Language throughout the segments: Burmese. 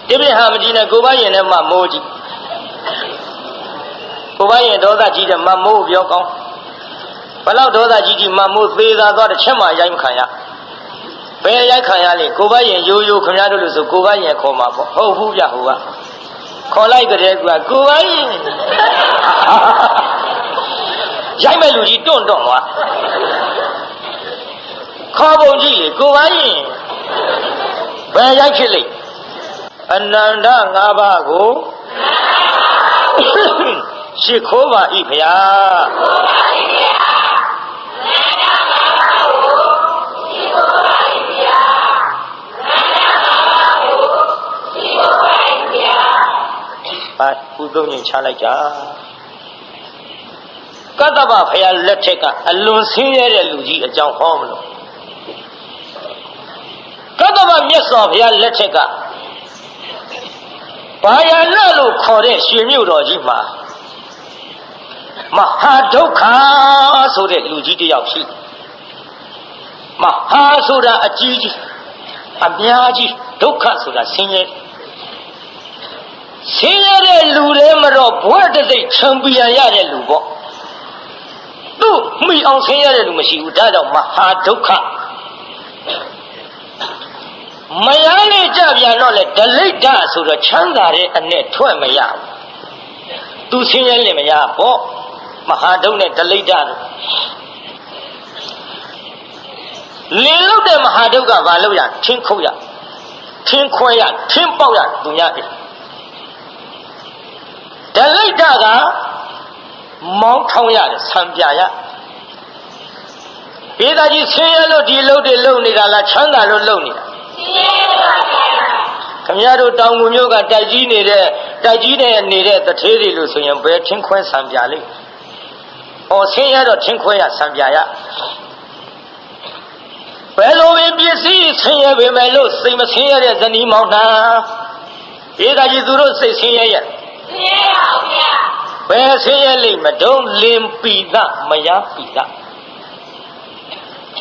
ဒီပြဟာမကြည့်နဲ့ကိုပါရင်နဲ့မမိုးကြည့်ကိုပါရင်ဒေါသကြီးတဲ့မမိုးပြောကောင်းဘလောက်ဒေါသကြီးမမိုးသေးသာသွားတစ်ချက်မှရိုက်မခံရဘယ်ရိုက်ခံရလဲကိုပါရင်ရိုးရိုးခင်ဗျားတို့လို့ဆိုကိုပါရင်ခေါ်မှာပေါ့ဟုတ်ဘူးဗျဟိုကခေါ်လိုက်ကြတဲ့ကွာကိုပါရင်ရိုက်မဲ့လူကြီးတွန့်သွားခေါ်ပုံကြည့်လေကိုပါရင်ဘယ်ရိုက်ဖြစ်လိမ့်အနန္တ၅ပါးကိုရှိခိုးပါ၏ဖျားဟာဥသုံးညင်ချလိုက်ကြကတ္တဗဖျားလက်ထက်ကအလွန်ဆင်းရဲတဲ့လူကြီးအကြောင်းဟောမလို့ကတ္တဗမြတ်စွာဘုရားလက်ထက်ကဘာယာနလို့ခေါ်တဲ့ရွှေမြို့တော်ကြီးမှာမဟာဒုက္ခဆိုတဲ့လူကြီးတစ်ယောက်ရှိမဟာဆိုတာအကြီးကြီးအများကြီးဒုက္ခဆိုတာဆင်းရဲတဲ့လူတွေမတော့ဘဝတစ်စိတ်ချန်ပီယံရတဲ့လူပေါ့သူ့မိအောင်ဆင်းရဲတဲ့လူမရှိဘူးဒါကြောင့်မဟာဒုက္ခမရလေးကြပြန်တော့လေဒလိဒဆိုတော့ချမ်းသာတဲ့အနဲ့ထွက်မရဘူးသူဆင်းရဲလည်းမရပေါ့မဟာဒုက္ခနဲ့ဒလိဒတို့လင်းလို့တဲ့မဟာဒုက္ခဘာလို့ရထင်းခုတ်ရထင်းခွဲရထင်းပေါက်ရသူများတယ်ဒလိဒကမောင်းထောင်းရတယ်ဆံပြရဘေးသားကြီးဆင်းရဲလို့ဒီလုပ်တွေလုပ်နေတာလားချမ်းသာလို့လုပ်နေတာခင်ဗျားတို့တောင်ငူမျိုးကတိုက်ကြီးနေတဲ့တထေးတွေလို့ဆိုရင်ဘယ်ထင်းခွဲဆံပြလိမ့်။အော်ဆင်းရဲတော့ထင်းခွဲရဆံပြရ။ဘယ်လိုပဲပစ္စည်းဆင်းရဲပေမဲ့လို့စိတ်မဆင်းရဲတဲ့ဇနီးမောင်နှံဘေးသားကြီးသူတို့စိတ်ဆင်းရဲရဲ့ဆင်းရဲပါဗျာ။ဘယ်ဆင်းရဲလိမ့်မတုံးလင်ပီသမယားပီသ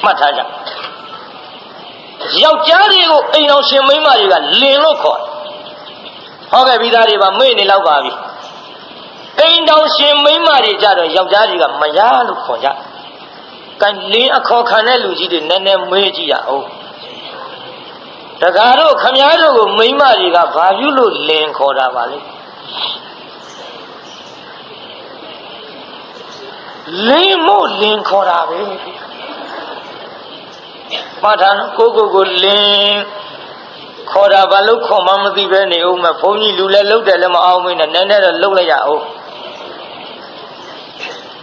မှတ်ထားကြယောက်ျားတွေကိုအိမ်အောင်ရှင်မိန်းမတွေကလင်လို့ခေါ်ဟောခဲ့ပြီးသားတွေပါမေ့နေလောက်ပါပြီအိမ်တော်ရှင်မိန်းမတွေကြတော့ယောက်ျားတွေကမယားလို့ခေါ်ကြကန်လင်းအခေါ်ခံတဲ့လူကြီးတွေနည်းနည်းမေးကြည့်ရအောင်တကားတို့ခမည်းတော်ကိုမိန်းမတွေကဘာပြုလို့လင်ခေါ်တာပါလဲလင်းမို့လင်ခေါ်တာပဲမှတ်ထားကိုလင်းခေါ်တာဘာလို့ခေါ်မှမသိပဲနေဦးမယ်ဘုန်းကြီးလူလည်းလှုပ်တယ်လည်းမအောင်မင်းနဲ့နည်းနည်းတော့လှုပ်လိုက်ရအောင်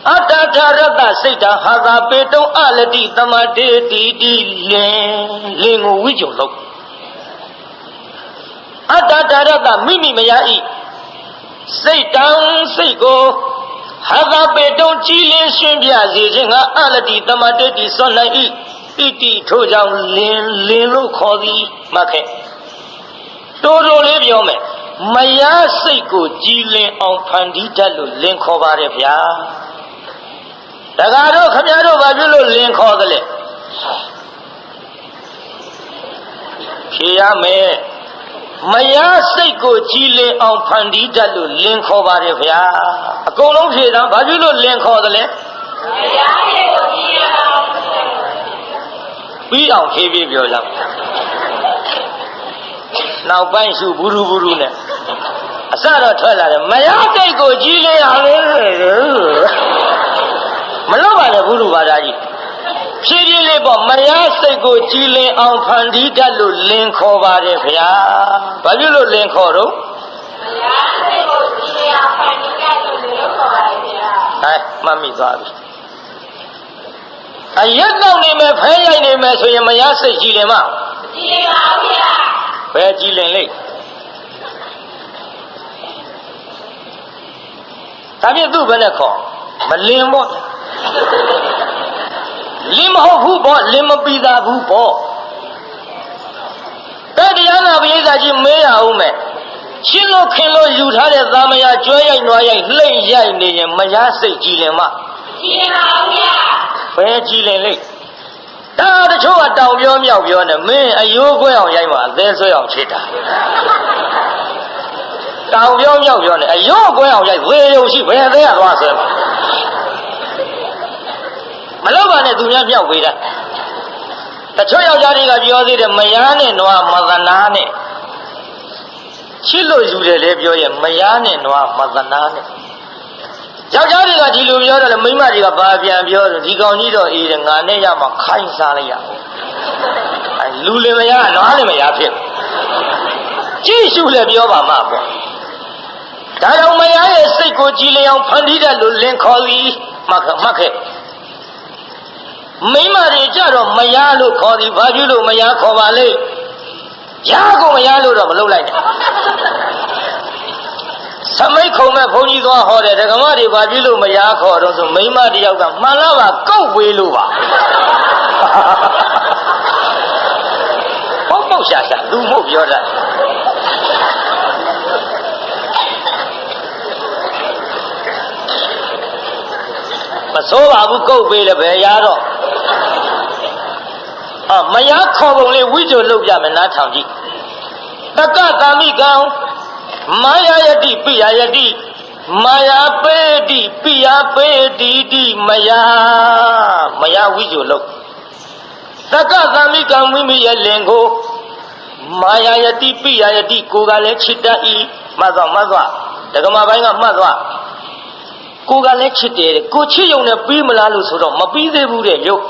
အတ္တထာရတစိတ်တဟာသာပေတုံအလတိသမတေတိတိလင်းကိုဝိကြုံလို့အတ္တထာရတမိမိမရဤစိတ်တံစိတ်ကိုဟာသာပေတုံကြည်လင်းရှင်ပြစေခြင်းကအလတိသမတေတိစွန့်နိုင်ဤတိတိထို့ကြောင့်လင်းလို့ခေါ်သည်မှတ်ခဲ့တိုးလေးပြောမယ်မယားစိတ်ကိုကြည်လင်အောင်ဖန်တီးတတ်လို့လင်းခေါ်ပါတယ်ဗျာတကားတို့ခမည်းတော်ဘာဖြစ်လို့လင်းခေါ်သလဲဖြေရမယ်မယားစိတ်ကိုကြည်လင်အောင်ဖန်တီးတတ်လို့လင်းခေါ်ပါတယ်ဗျာအကုန်လုံးဖြေတော့ဘာဖြစ်လို့လင်းခေါ်သလဲမယားစိတ်ကိုကြည်လင်အောင်ပြီးအောင်ဖြေးပြောလောက်နောက်ပိုင်းစုဘူးရူနဲ့အစတော့ထွက်လာတယ်မယားစိတ်ကိုကြည်လင်အောင်လေမလို့ပါနဲ့ဘူးရူပါသားကြီးဖြည်းဖြည်းလေးပေါ့မယားစိတ်ကိုကြည်လင်အောင်ဖန်တီးတတ်လို့လင်းခေါ်ပါတယ်ဗျာဘာဖြစ်လို့လင်းခေါ်တော့မယားစိတ်ကိုကြည်လင်အောင်ဖန်တီးတတ်လို့လင်းခေါ်ပါတယ်ဗျာဟဲ့မှတ်မိသွားပြီအရက်တော့နေမယ်ဖဲရိုက်နေမယ်ဆိုရင်မရစိတ်ကြည်လင်မကြည်လင်ပါဗျာဘယ်ကြည်လင်လိမ့်ဒါပြည့်သူ့ဘယ်နဲ့ခေါ်မလင်ပေါ့လင်မဟုတ်ဘူးပေါ့လင်မပီတာဘူးပေါ့တဲ့တရားနာပရိသတ်ကြီးမေးရအောင်မယ်ရှင်းလို့ခင်လို့ယူထားတဲ့သာမယာကျွဲရိုက်နွားရိုက်လှိမ့်ရိုက်နေရင်မရစိတ်ကြည်လင်မကြည်လင်ပါဗျာဘယ်ကြည်လင်လိမ့်ဒါတချို့ကတောင်ပြောမြောက်ပြောနေမင်းအယိုးခွဲအောင်ရိုက်မှာအသေးဆွဲအောင်ချစ်တာ အောင်ပြောမြောက်ပြောနေအယောကွဲအောင်ရိုက်ဝေယုံရှိဘယ်သေးရသွားဆိုမလောက်ပါနဲ့သူများမြောက်ပေးတာတချို့ယောက်ျားတွေကပြောသေးတယ်မယားနဲ့နွားမသနာနဲ့ချစ်လို့ယူတယ်လေပြောရဲ့မယားနဲ့နွားမသနာနဲ့ယောက်ျားတွေကဒီလိုပြောတော့လေမိန်းမတွေကဘာပြန်ပြောတော့ဒီကောင်ကြီးတော့အေးတယ်ငါနဲ့ရမှခိုင်းစားလိုက်ရအဲလူလင်မယားနွားလင်မယားဖြစ်ကြည့်ရှုလည်းပြောပါမှာပေါ့ဒါကြောင့်မယားရဲ့စိတ်ကိုကြည်လျောင်ဖန်တီးတဲ့လူလင်ခေါ်သည်မှတ်ခဲ့မိန်းမတွေကြတော့မယားလို့ခေါ်သည်ဘာဖြစ်လို့မယားခေါ်ပါလဲယားကိုမယားလို့တော့မလုပ်လိုက်နဲ့သမိတ်ခုံမဲ့ဘုန်းကြီးသွားဟောတယ်ဒကမတွေဘာဖြစ်လို့မယားခေါ်တော့ဆိုမိန်းမတယောက်ကမှန်လားပါကုတ်ဝေးလို့ပါပေါ့ပေါ့ရှာရှာလူမှုပြောတာမစိုးပါဘူးကုတ်ပေးလည်းပဲရတော့မယားခေါ်ပုံလေးဝိဇ္ဇုလုပ်ပြမယ်နားထောင်ကြည့်တက္ကကာမိကံမာယာယတိပိယယတိမာယာပေတိပိယပေတိတိမယာဝိဇ္ဇုလုပ်တက္ကကာမိကံမိမိရဲ့လင်ကိုမာယာယတိပိယယတိကိုကလည်းချစ်တတ်၏မှတ်သွားဒကမပိုင်းကမှတ်သွားကိုကလည်းချစ်တယ်ကိုချစ်ရုံနဲ့ပြီးမလားလို့ဆိုတော့မပြီးသေးဘူးတဲ့ရုပ်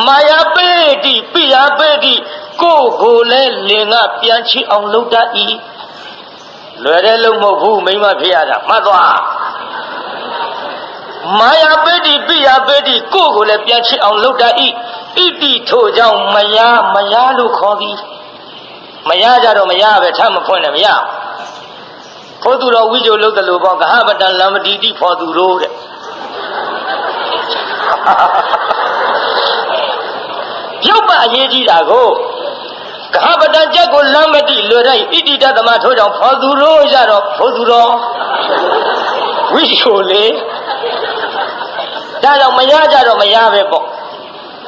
မာယာပေတိပိယပေတိကိုလည်းလင်ကပြန်ချစ်အောင်လုပ်တတ်၏လွယ်တဲ့လုံးမဟုတ်ဘူးမိမဖြစ်ရတာမှတ်သွားမာယာပေတိပိယပေတိကိုလည်းပြန်ချစ်အောင်လုပ်တတ်၏ဣတိထို့ကြောင့်မယားလို့ခေါ်သည်မယားကြတော့မယားပဲထမဖွင့်နဲ့မရဖို့သူတော်ဝိဇ္ဇုလုပ်တယ်လို့ပေါ့ကဟပတံလမ္မတိတိဖော်သူတို့တဲ့ပြုတ်ပါအရေးကြီးတာကိုကဟပတံကြက်ကိုလမ်းမတိလွယ်တိုင်းဣတိတသမထိုးကြောင့်ဖော်သူတို့ကြတော့ဖို့သူတော်ဝိဇ္ဇုလေဒါကြောင့်မယားကြတော့မယားပဲပေါ့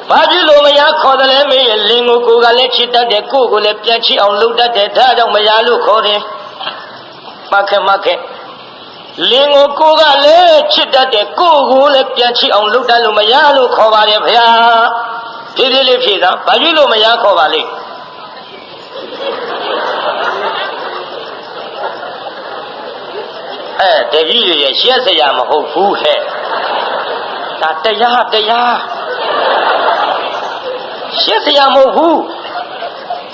ဘာဖြစ်လို့မယားခေါ်တယ်လဲမေးရင်လင်ကိုကလည်းချစ်တတ်တယ်ကိုလည်းပြန်ချစ်အောင်လုပ်တတ်တယ်ဒါကြောင့်မယားလို့ခေါ်တယ်မှတ်ခဲ့လင်ကိုကလည်းချစ်တတ်တယ်ကိုလည်းပြန်ချစ်အောင်လုပ်တတ်လို့မယားလို့ခေါ်ပါတယ်ဗျာဖြည်းဖြည်းလေးဖြည့်သားဘာဖြစ်လို့မယားခေါ်ပါလိမ့်တပည့်တွေရှက်စရာမဟုတ်ဘူးဟဲ့ဒါတရားရှက်စရာမဟုတ်ဘူး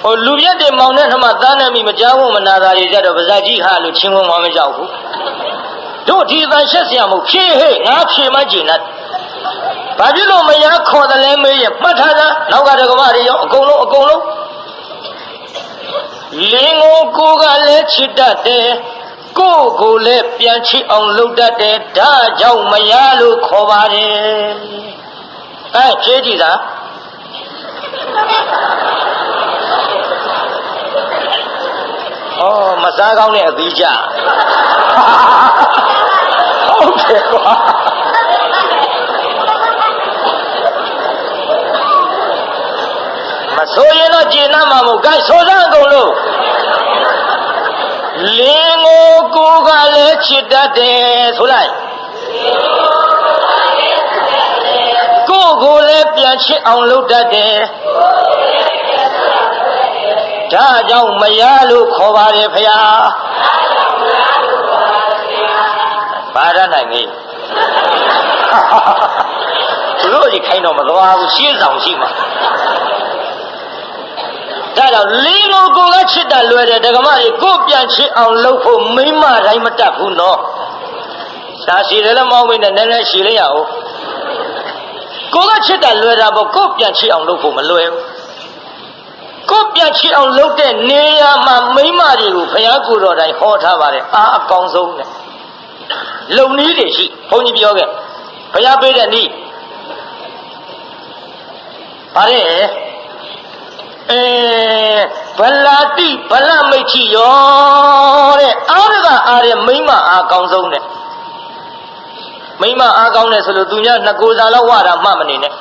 ဟိုလူပြတ်တဲ့မောင်နဲ့ထမသားနဲ့မိမကြောက်ဘူးမနာတာတွေကြတော့ဗဇာကြီးဟာလို့ချင်းဝင်မကြောက်ဘူးတို့ဒီအတန်ရှက်စရာမဟုတ်ဖြည့်ဟဲ့ငါဖြည့်မကြည့်နဲ့ဘာဖြစ်လို့မယားခေါ်တယ်လဲမေးရင်မှတ်ထားတာနောက်ကတကမတွေရောအကုန်လုံးလင်းကိုကလည်းချစ်တတ်တယ်ကိုလည်းပြန်ချစ်အောင်လုပ်တတ်တယ်ဒါကြောင့်မယားလို့ခေါ်ပါတယ်ဖြည့်ကြည့်သားမစားကောင်းတဲ့အသီးကြဟုတ်တယ်ကွာမဆိုရင်တော့ကျေနပ်မှာမဟုတ်ကဲဆိုစမ်းအကုန်လုံးလင်းကိုကလည်းချစ်တတ်တယ်ဆိုလိုက်ကိုလည်းပြန်ချစ်အောင်လုပ်တတ်တယ်ဒါကြောင့်မယားလို့ခေါ်ပါတယ်ဖရာပါရနိုင်ကြီးသူတို့ကြီးခိုင်းတော့မသွားဘူးရှင်းဆောင်ရှိမှာဒါကြောင့်လင်းကိုကချစ်တတ်လွယ်တယ်ဒကမကြီးကိုပြန်ချစ်အောင်လုပ်ဖို့မိမတိုင်းမတတ်ဘူးနော်ဒါရှိတယ်လည်းမဟုတ်ဘူးနဲ့နည်းနည်းရှိလိုက်ရအောင်ကိုကချစ်တတ်လွယ်တာပေါ့ကိုပြန်ချစ်အောင်လုပ်ဖို့မလွယ်ဘူးကိုပြန်ချစ်အောင်လုပ်တဲ့နေရာမှာမိမတွေကိုဘုရားကိုယ်တော်တိုင်ဟောထားပါတယ်အားအကောင်းဆုံးနဲ့လုံနည်းတွေရှိဘုန်းကြီးပြောခဲ့ဘုရားပေးတဲ့နည်းပါတယ်ဗလာတိဗလမိတ်ချီရောတဲ့အားရမိမအားကောင်းဆုံးနဲ့မိမအားကောင်းတယ်ဆိုလို့သူများနှစ်ကိုယ်စာလောက်ဝတာမှမနေနဲ့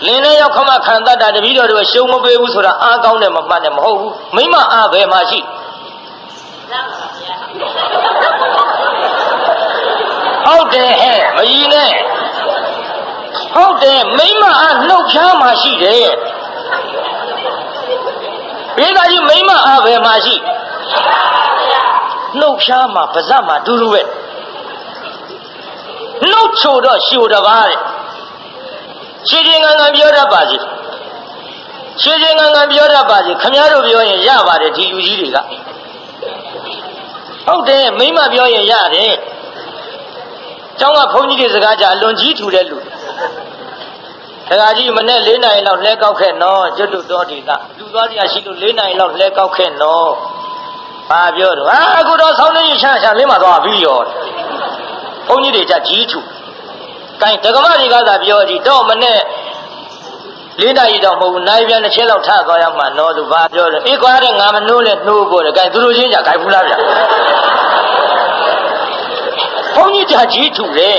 လင်းနဲ့ရောက်ခမခံတတ်တာတပည့်တော်တို့ရှုံးမပေးဘူးဆိုတာအားကောင်းတယ်မမှတ်နဲ့မဟုတ်ဘူးမိမအားဘယ်မှာရှိ ဟုတ်တယ်ဟဲ့မကြီးနဲ့ဟုတ်တယ်မိမအားနှုတ်ဖြားမှရှိတယ်ဘေးသားကြီးမိမအားပဲမှရှိနှုတ်ဖြားမှပါဇက်မှတူတူပဲနှုတ်ချိုတော့ရှို့တပါးတဲ့ရှင်းရှင်းငန်းငန်းပြောတတ်ပါစေရှင်းရှင်းငန်းငန်းပြောတတ်ပါစေခမည်းတော်ပြောရင်ရပါတယ်ဒီလူကြီးတွေကဟုတ်တယ်မိမပြောရင်ရတယ်ကျောင်းကဘုန်းကြီးတွေစကားကြအလွန်ကြီးထူတဲ့လူဒကာကြီးမနဲ့4 နာရီလောက်လဲကောက်ခဲ့နော်ကျွတ်တော်ဒေသလူသွားစရာရှိလို့4 နာရီလောက်လဲကောက်ခဲ့နော်ဘာပြောတော့အခုတော့ဆောင်းနေရှာရှာလင်းမသွားပြီရောဘုန်းကြီးတွေကြကြီးထူကိုင်းဒကမတွေကသာပြောကြည့်တော့မနဲ့4 နာရီတော့မဟုတ်ဘူးနိုင်ပြန်တစ်ချက်လောက်ထသွားရမှာနော်သူဘာပြောလဲအေးကွာတဲ့ငါမနှိုးလဲနှိုးဖို့တဲ့ကိုင်းသူတို့ချင်းကြကိုင်းဘူးလားဗျာဘုန်းကြီးကြကြီးထူတယ်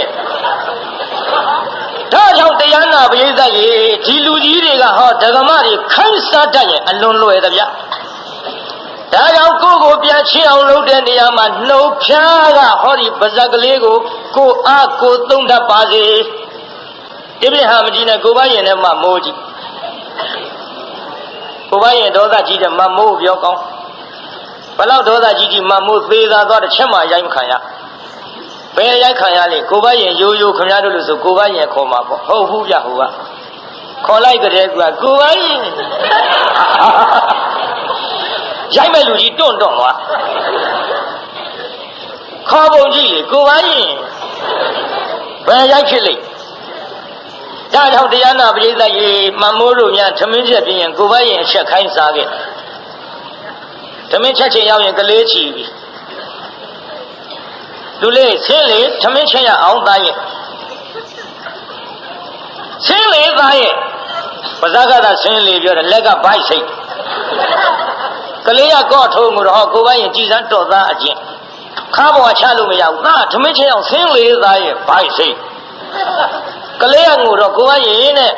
ဒါကြောင့်တရားနာပရိသတ်ရေဒီလူကြီးတွေကဟောဒကမတွေခိုင်းစားတတ်ရင်အလွန်လွယ်သဗျဒါကြောင့်ကိုယ်ပြန်ချအောင်လုပ်တဲ့နေရာမှာနှုတ်ဖြားကဟောဒီပါဇက်ကလေးကိုအားကိုသုံးတတ်ပါစေဣဗြဟံမကြီးနဲ့ကိုပါရင်နဲ့မှမိုးကြီးကိုပါရင်ဒေါသကြီးတဲ့မမိုးပြောကောင်းဘလောက်ဒေါသကြီးမမိုးသေးသာသွားတစ်ချက်မှရိုက်မခံရဘယ်ရိုက်ခံရလဲကိုပါရင်ရိုးရိုးခင်ဗျားတို့လို့ဆိုကိုပါရင်ခေါ်မှာပေါ့ဟုတ်ဘူးပြဟိုကခေါ်လိုက်ကြတဲ့ကွာကိုပါရင်ရိုက်မဲ့လူကြီးတွန့်သွားခေါ်ပုံကြည့်လေကိုပါရင်ဘယ်ရိုက်ဖြစ်လိမ့်ဒါကြောင့်တရားနာပရိသတ်ရေမမိုးတို့များသမင်းချက်ပြင်းရင်ကိုပါရင်အချက်ခိုင်းစားခဲ့သမင်းချက်ချင်းရောက်ရင်ကလေးချီပြီလူလေးဆင်းလေသမင်းချက်ရအောင်သားရဲ့ဆင်းလေသားရဲ့ပါဇက်ကသာဆင်းလေပြောတယ်လက်ကဘိုက်စိတ်ကလေးကကော့ထုံးကိုတော့ကိုပါရင်ကြည်စမ်းတော်သားအကျင့်ခါပေါ်ချလို့မရဘူးသားသမင်းချက်အောင်ဆင်းလေသားရဲ့ဘိုက်စိတ်ကလေးကငိုတော့ကိုပါရင်နဲ့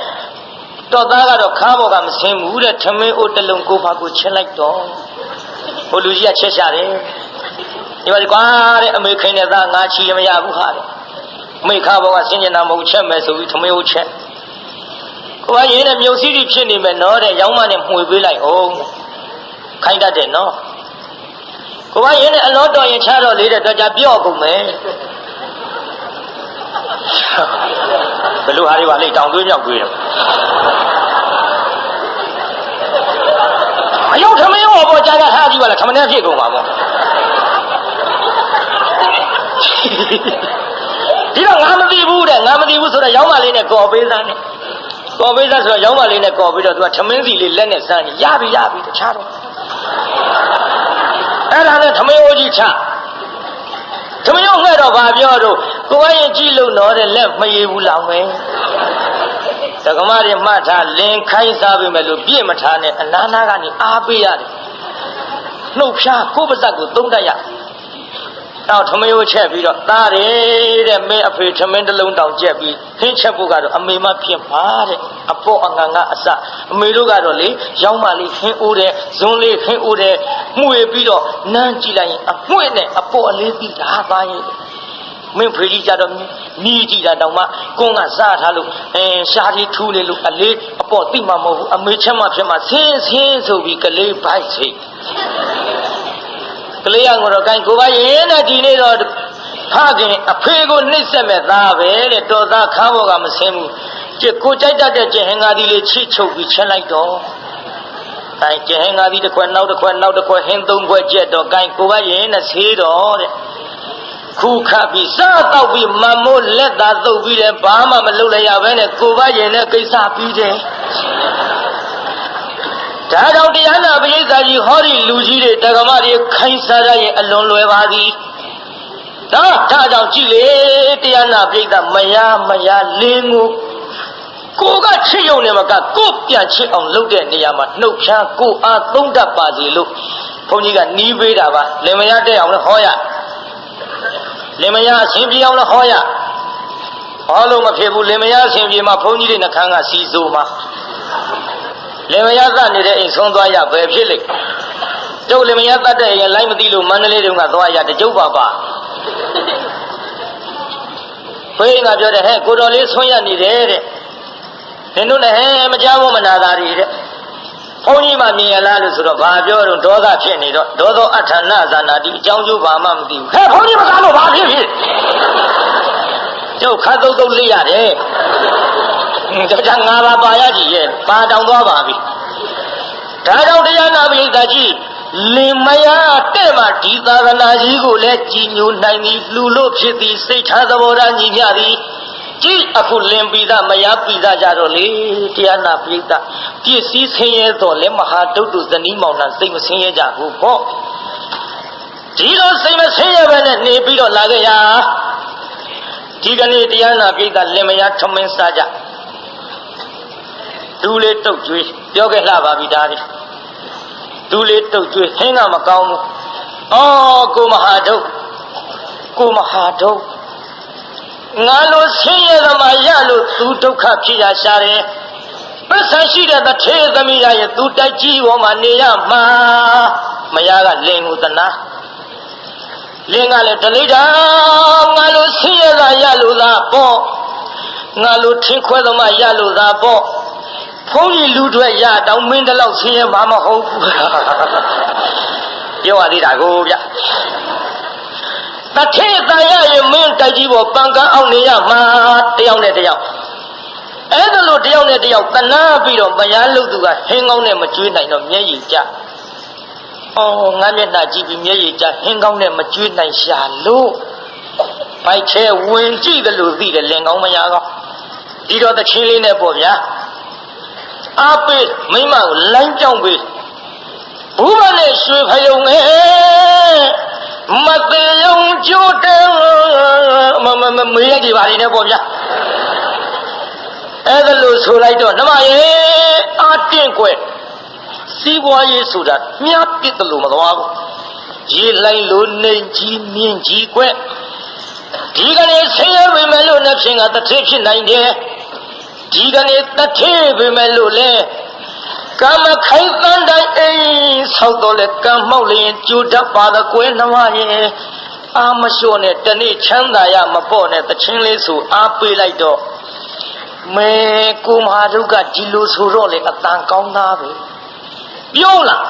တော်သားကတော့ခါပေါ်ကမဆင်းဘူးတဲ့သမင်းအိုးတလုံးကိုဖာကိုချက်လိုက်တော့ဟိုလူကြီးကချက်ရှာတယ်ဒီပါကွာတဲ့အမေခိန်တဲ့သားငါချီရမရဘူးဟာတဲ့အမေခါဘောကဆင်းကျင်တာမဟုတ်ချက်မယ်ဆိုပြီးထမင်းကိုချက်ကိုကရင်းနဲ့မြုပ်စည်းပြီးဖြစ်နေမယ်နော်တဲ့ရောင်းမနဲ့မှွေပေးလိုက်အောင်ခိုင်းတတ်တယ်နော်ကိုကရင်းနဲ့အလောတော်ရင်ချတော့လေတဲ့တော့ကြပြော့ကုန်မယ်ဘယ်လိုဟာတွေပါလေတောင်သွေးမြောက်သွေးတယ်အယုတ်ထမင်းဟောပေါ်ကြာထားကြည့်ပါလားထမင်းဖြစ်ကုန်ပါဘောဒီတော့ငါမသိဘူးတဲ့ငါမသိဘူးဆိုတော့ရောင်းမလေးနဲ့ကော်ပေးစားနဲ့ကော်ပေးစားဆိုတော့ရောင်းမလေးနဲ့ကော်ပြီးတော့သူကထမင်းစီလေးလက်နဲ့စမ်းရပြီတခြားတော့အဲ့ဒါနဲ့ထမင်းအိုးကြီးချသမယုံငှဲ့တော့ဗာပြောတော့ကိုယ်ကရင်ကြည့်လို့တော့တဲ့လက်မရဘူးလောက်မယ်ဒကမတွေမှတ်ထားလင်ခိုင်းစားပြီမဲ့လို့ပြည့်မထားနဲ့အနာနာကနေအားပေးရတယ်နှုတ်ဖြားကိုယ်ပါဇက်ကိုသုံးတတ်ရတော့ထမယိုးချက်ပြီးတော့သားတယ်တဲ့မင်းအဖေထမင်းတစ်လုံးတောင်ကျက်ပြီးခင်းချက်ဖို့ကတော့အမေမဖြစ်ပါတဲ့အပေါ်အငန်ကအစအမေတို့ကတော့လေရောင်းမလေးခင်းအိုးတယ်ဇွန်းလေးခင်းအိုးတယ်မှုရပြီးတော့နမ်းကြည့်လိုက်ရင်အမွှေ့နဲ့အပေါ်အလေးပြီးတာသားရဲ့မင်းဖေကြီးကြတော့မြည်ကြည့်တာတောင်မှကွန်းကစားထားလို့ရှားကြီးထူးနေလို့အလေးအပေါ်သိမှမဟုတ်ဘူးအမေချက်မှဖြစ်မှဆင်းဆိုပြီးကလေးပိုက်စိတ်ကလေးအောင်တော့ကိုင်ကိုပါရင်နဲ့ဒီနေ့တော့ဖခင်အဖေကိုနှိမ့်ဆက်မဲ့သားပဲတဲ့တော်သားခါဘောကမဆင်းဘူးကျကိုကြိုက်တတ်တဲ့ကျဟင်္ဂါဒီလေးချိချုပ်ပြီးချက်လိုက်တော့ကိုင်ကျဟင်္ဂါဒီတစ်ခွက်နောက်တစ်ခွက်ဟင်းသုံးခွက်ကျက်တော့ကိုင်ကိုပါရင်နဲ့ဆေးတော့တဲ့ခုခပ်ပြီးစားတော့ပြီးမမိုးလက်သာသုတ်ပြီးတယ်ဘာမှမလုပ်လိုက်ရဘဲနဲ့ကိုပါရင်နဲ့ကိစ္စပြီးတယ်ဒါကြောင့်တရားနာပရိသတ်ကြီးဟောဒီလူကြီးတွေတက္ကမတွေခိုင်းစားရရင်အလွန်လွယ်ပါသည်ဒါကြောင့်ကြည့်လေတရားနာပရိသတ်မရလင်းကိုကချစ်ရုံနဲ့မကကိုပြန်ချစ်အောင်လုပ်တဲ့နေရာမှာနှုတ်ချမ်းကိုအားသုံးတတ်ပါစေလို့ဘုန်းကြီးကနီးပေးတာပါလင်မယားတက်အောင်လည်းဟောရလင်မယားအရှင်ပြေအောင်လည်းဟောရဟောလို့မဖြစ်ဘူးလင်မယားအရှင်ပြေမှာဘုန်းကြီးတွေနှခမ်းကစီစိုးမှာလင်မယားသနေတဲ့အိမ်ဆုံးသွားရပဲဖြစ်လိမ့် ကျုပ်လည်းမရတတ်တဲ့ရင်လိုက်မသိလို့မန္တလေးတုန်းကသွားရတကျုပ်ပါခွေးငါပြောတယ်ဟဲ့ကိုတော်လေးဆွရနေတယ်တဲ့နင်တို့လည်းဟဲ့မကြောက်ဘူးမနာတာတွေတဲ့ဘုန်းကြီးမှမြင်ရလားလို့ဆိုတော့ဘာပြောတော့ဒေါသဖြစ်နေတော့ဒေါသောအဋ္ဌနာဇာနာတိအကြောင်းကျိုးဘာမှမသိဘူးဟဲ့ဘုန်းကြီးမကားလို့ဘာဖြစ်ကျုပ်ခတ်သုတ်သုတ်လေးရတယ်ဒါကြောင့်ငါပါရကြည့်ရဲ့ပါတောင်သွားပါပြီဒါကြောင့်တရားနာပိဋကကြီးလင်မယားတဲ့မှာဒီသာသနာကြီးကိုလည်းကြည်ညိုနိုင်သည်လူလို့ဖြစ်သည်စိတ်ထားသဘောထားညီမျှသည်ကြည်အခုလင်ပိသမယားပိသကြတော့လေတရားနာပိဋကပြည့်စည်ဆင်းရဲတော့လဲမဟာတုတ်တုဇနီးမောင်နှံစိတ်မဆင်းရဲကြဘူးပေါ့ဒီလိုစိတ်မဆင်းရဲပဲနဲ့နေပြီးတော့လာခဲ့ရဒီကနေ့တရားနာပိဋကလင်မယားထမင်းစားကြဒူးလေးတုတ်ကျွေးပြောခဲ့လှပါပြီဒါဒီဒူးလေးတုတ်ကျွေးဟင်းကမကောင်းဘူးအော်ကိုမဟာဒုငါလိုဆင်းရဲသမားရလို့သူဒုက္ခဖြစ်ရရှာတယ်ပစ္စရှိတဲ့တထေသမီးရရဲ့သူတိုက်ကြီးပေါ်မှာနေရမှာမယားကလင်ကိုသနာလင်ကလည်းဒလိတာငါလိုဆင်းရဲတာရလို့သာပေါ့ငါလိုထင်းခွဲသမားရလို့သာပေါ့ဘုန်းကြီးလူတွေရတောင်မင်းတလောက်ဆင်းရဲမှာမဟုတ်ဘူးပြောရသေးတာကိုဗျတထေတန်ရရင်မင်းတိုက်ကြီးပေါ်ပန်ကန်းအောင်နေရမှာတယောက်နဲ့တယောက်အဲ့ဒါလို့တယောက်နဲ့တယောက်တနာပြီးတော့မယားလုတ်သူကဟင်းကောင်းနဲ့မကျွေးနိုင်တော့မျက်ရည်ကျအော်ငါမျက်နှာကြည့်ပြီးမျက်ရည်ကျဟင်းကောင်းနဲ့မကျွေးနိုင်ရှာလို့ဘိုက်ချဲဝင်ကြည့်တယ်လို့သိတယ်လင်ကောင်းမယားကောင်းဒီတော့တချင်းလေးနဲ့ပေါ့ဗျာအားပေးမိမကိုလိုင်းကြောင်းပေးဘူးမနဲ့ရွှေဖယုံငယ်မသေးယုံကျိုးတယ်မေးရကြပါလိမ့်နဲ့ပေါ့ဗျာအဲ့ဒါလို့ဆိုလိုက်တော့နှမရေအာတင့်ကွယ်စီးပွားရေးဆိုတာမြတ်ပြစ်တယ်လို့မသွားဘူးရေလိုက်လို့နေကြီးမြင့်ကြီးကွယ်ဒီကနေ့ဆင်းရဲပေမဲ့လို့နှစ်ဖြစ်ကတစ်ထစ်ဖြစ်နိုင်တယ်ဒီကနေ့တစ်ထစ်ပေမဲ့လို့လေကမ္မခိုင်တန်တိုင်းအိမ်ဆောက်တော့လေကံမောက်လျင်ကျူတတ်ပါသကွယ်နှမရဲ့အာမလျှော့နဲ့တနေ့ချမ်းသာရမပေါ့နဲ့တချင်းလေးဆိုအားပေးလိုက်တော့မဲကိုမဟာဒုက္ခဒီလိုဆိုတော့လေအတန်ကောင်းသားပဲပြုံးလား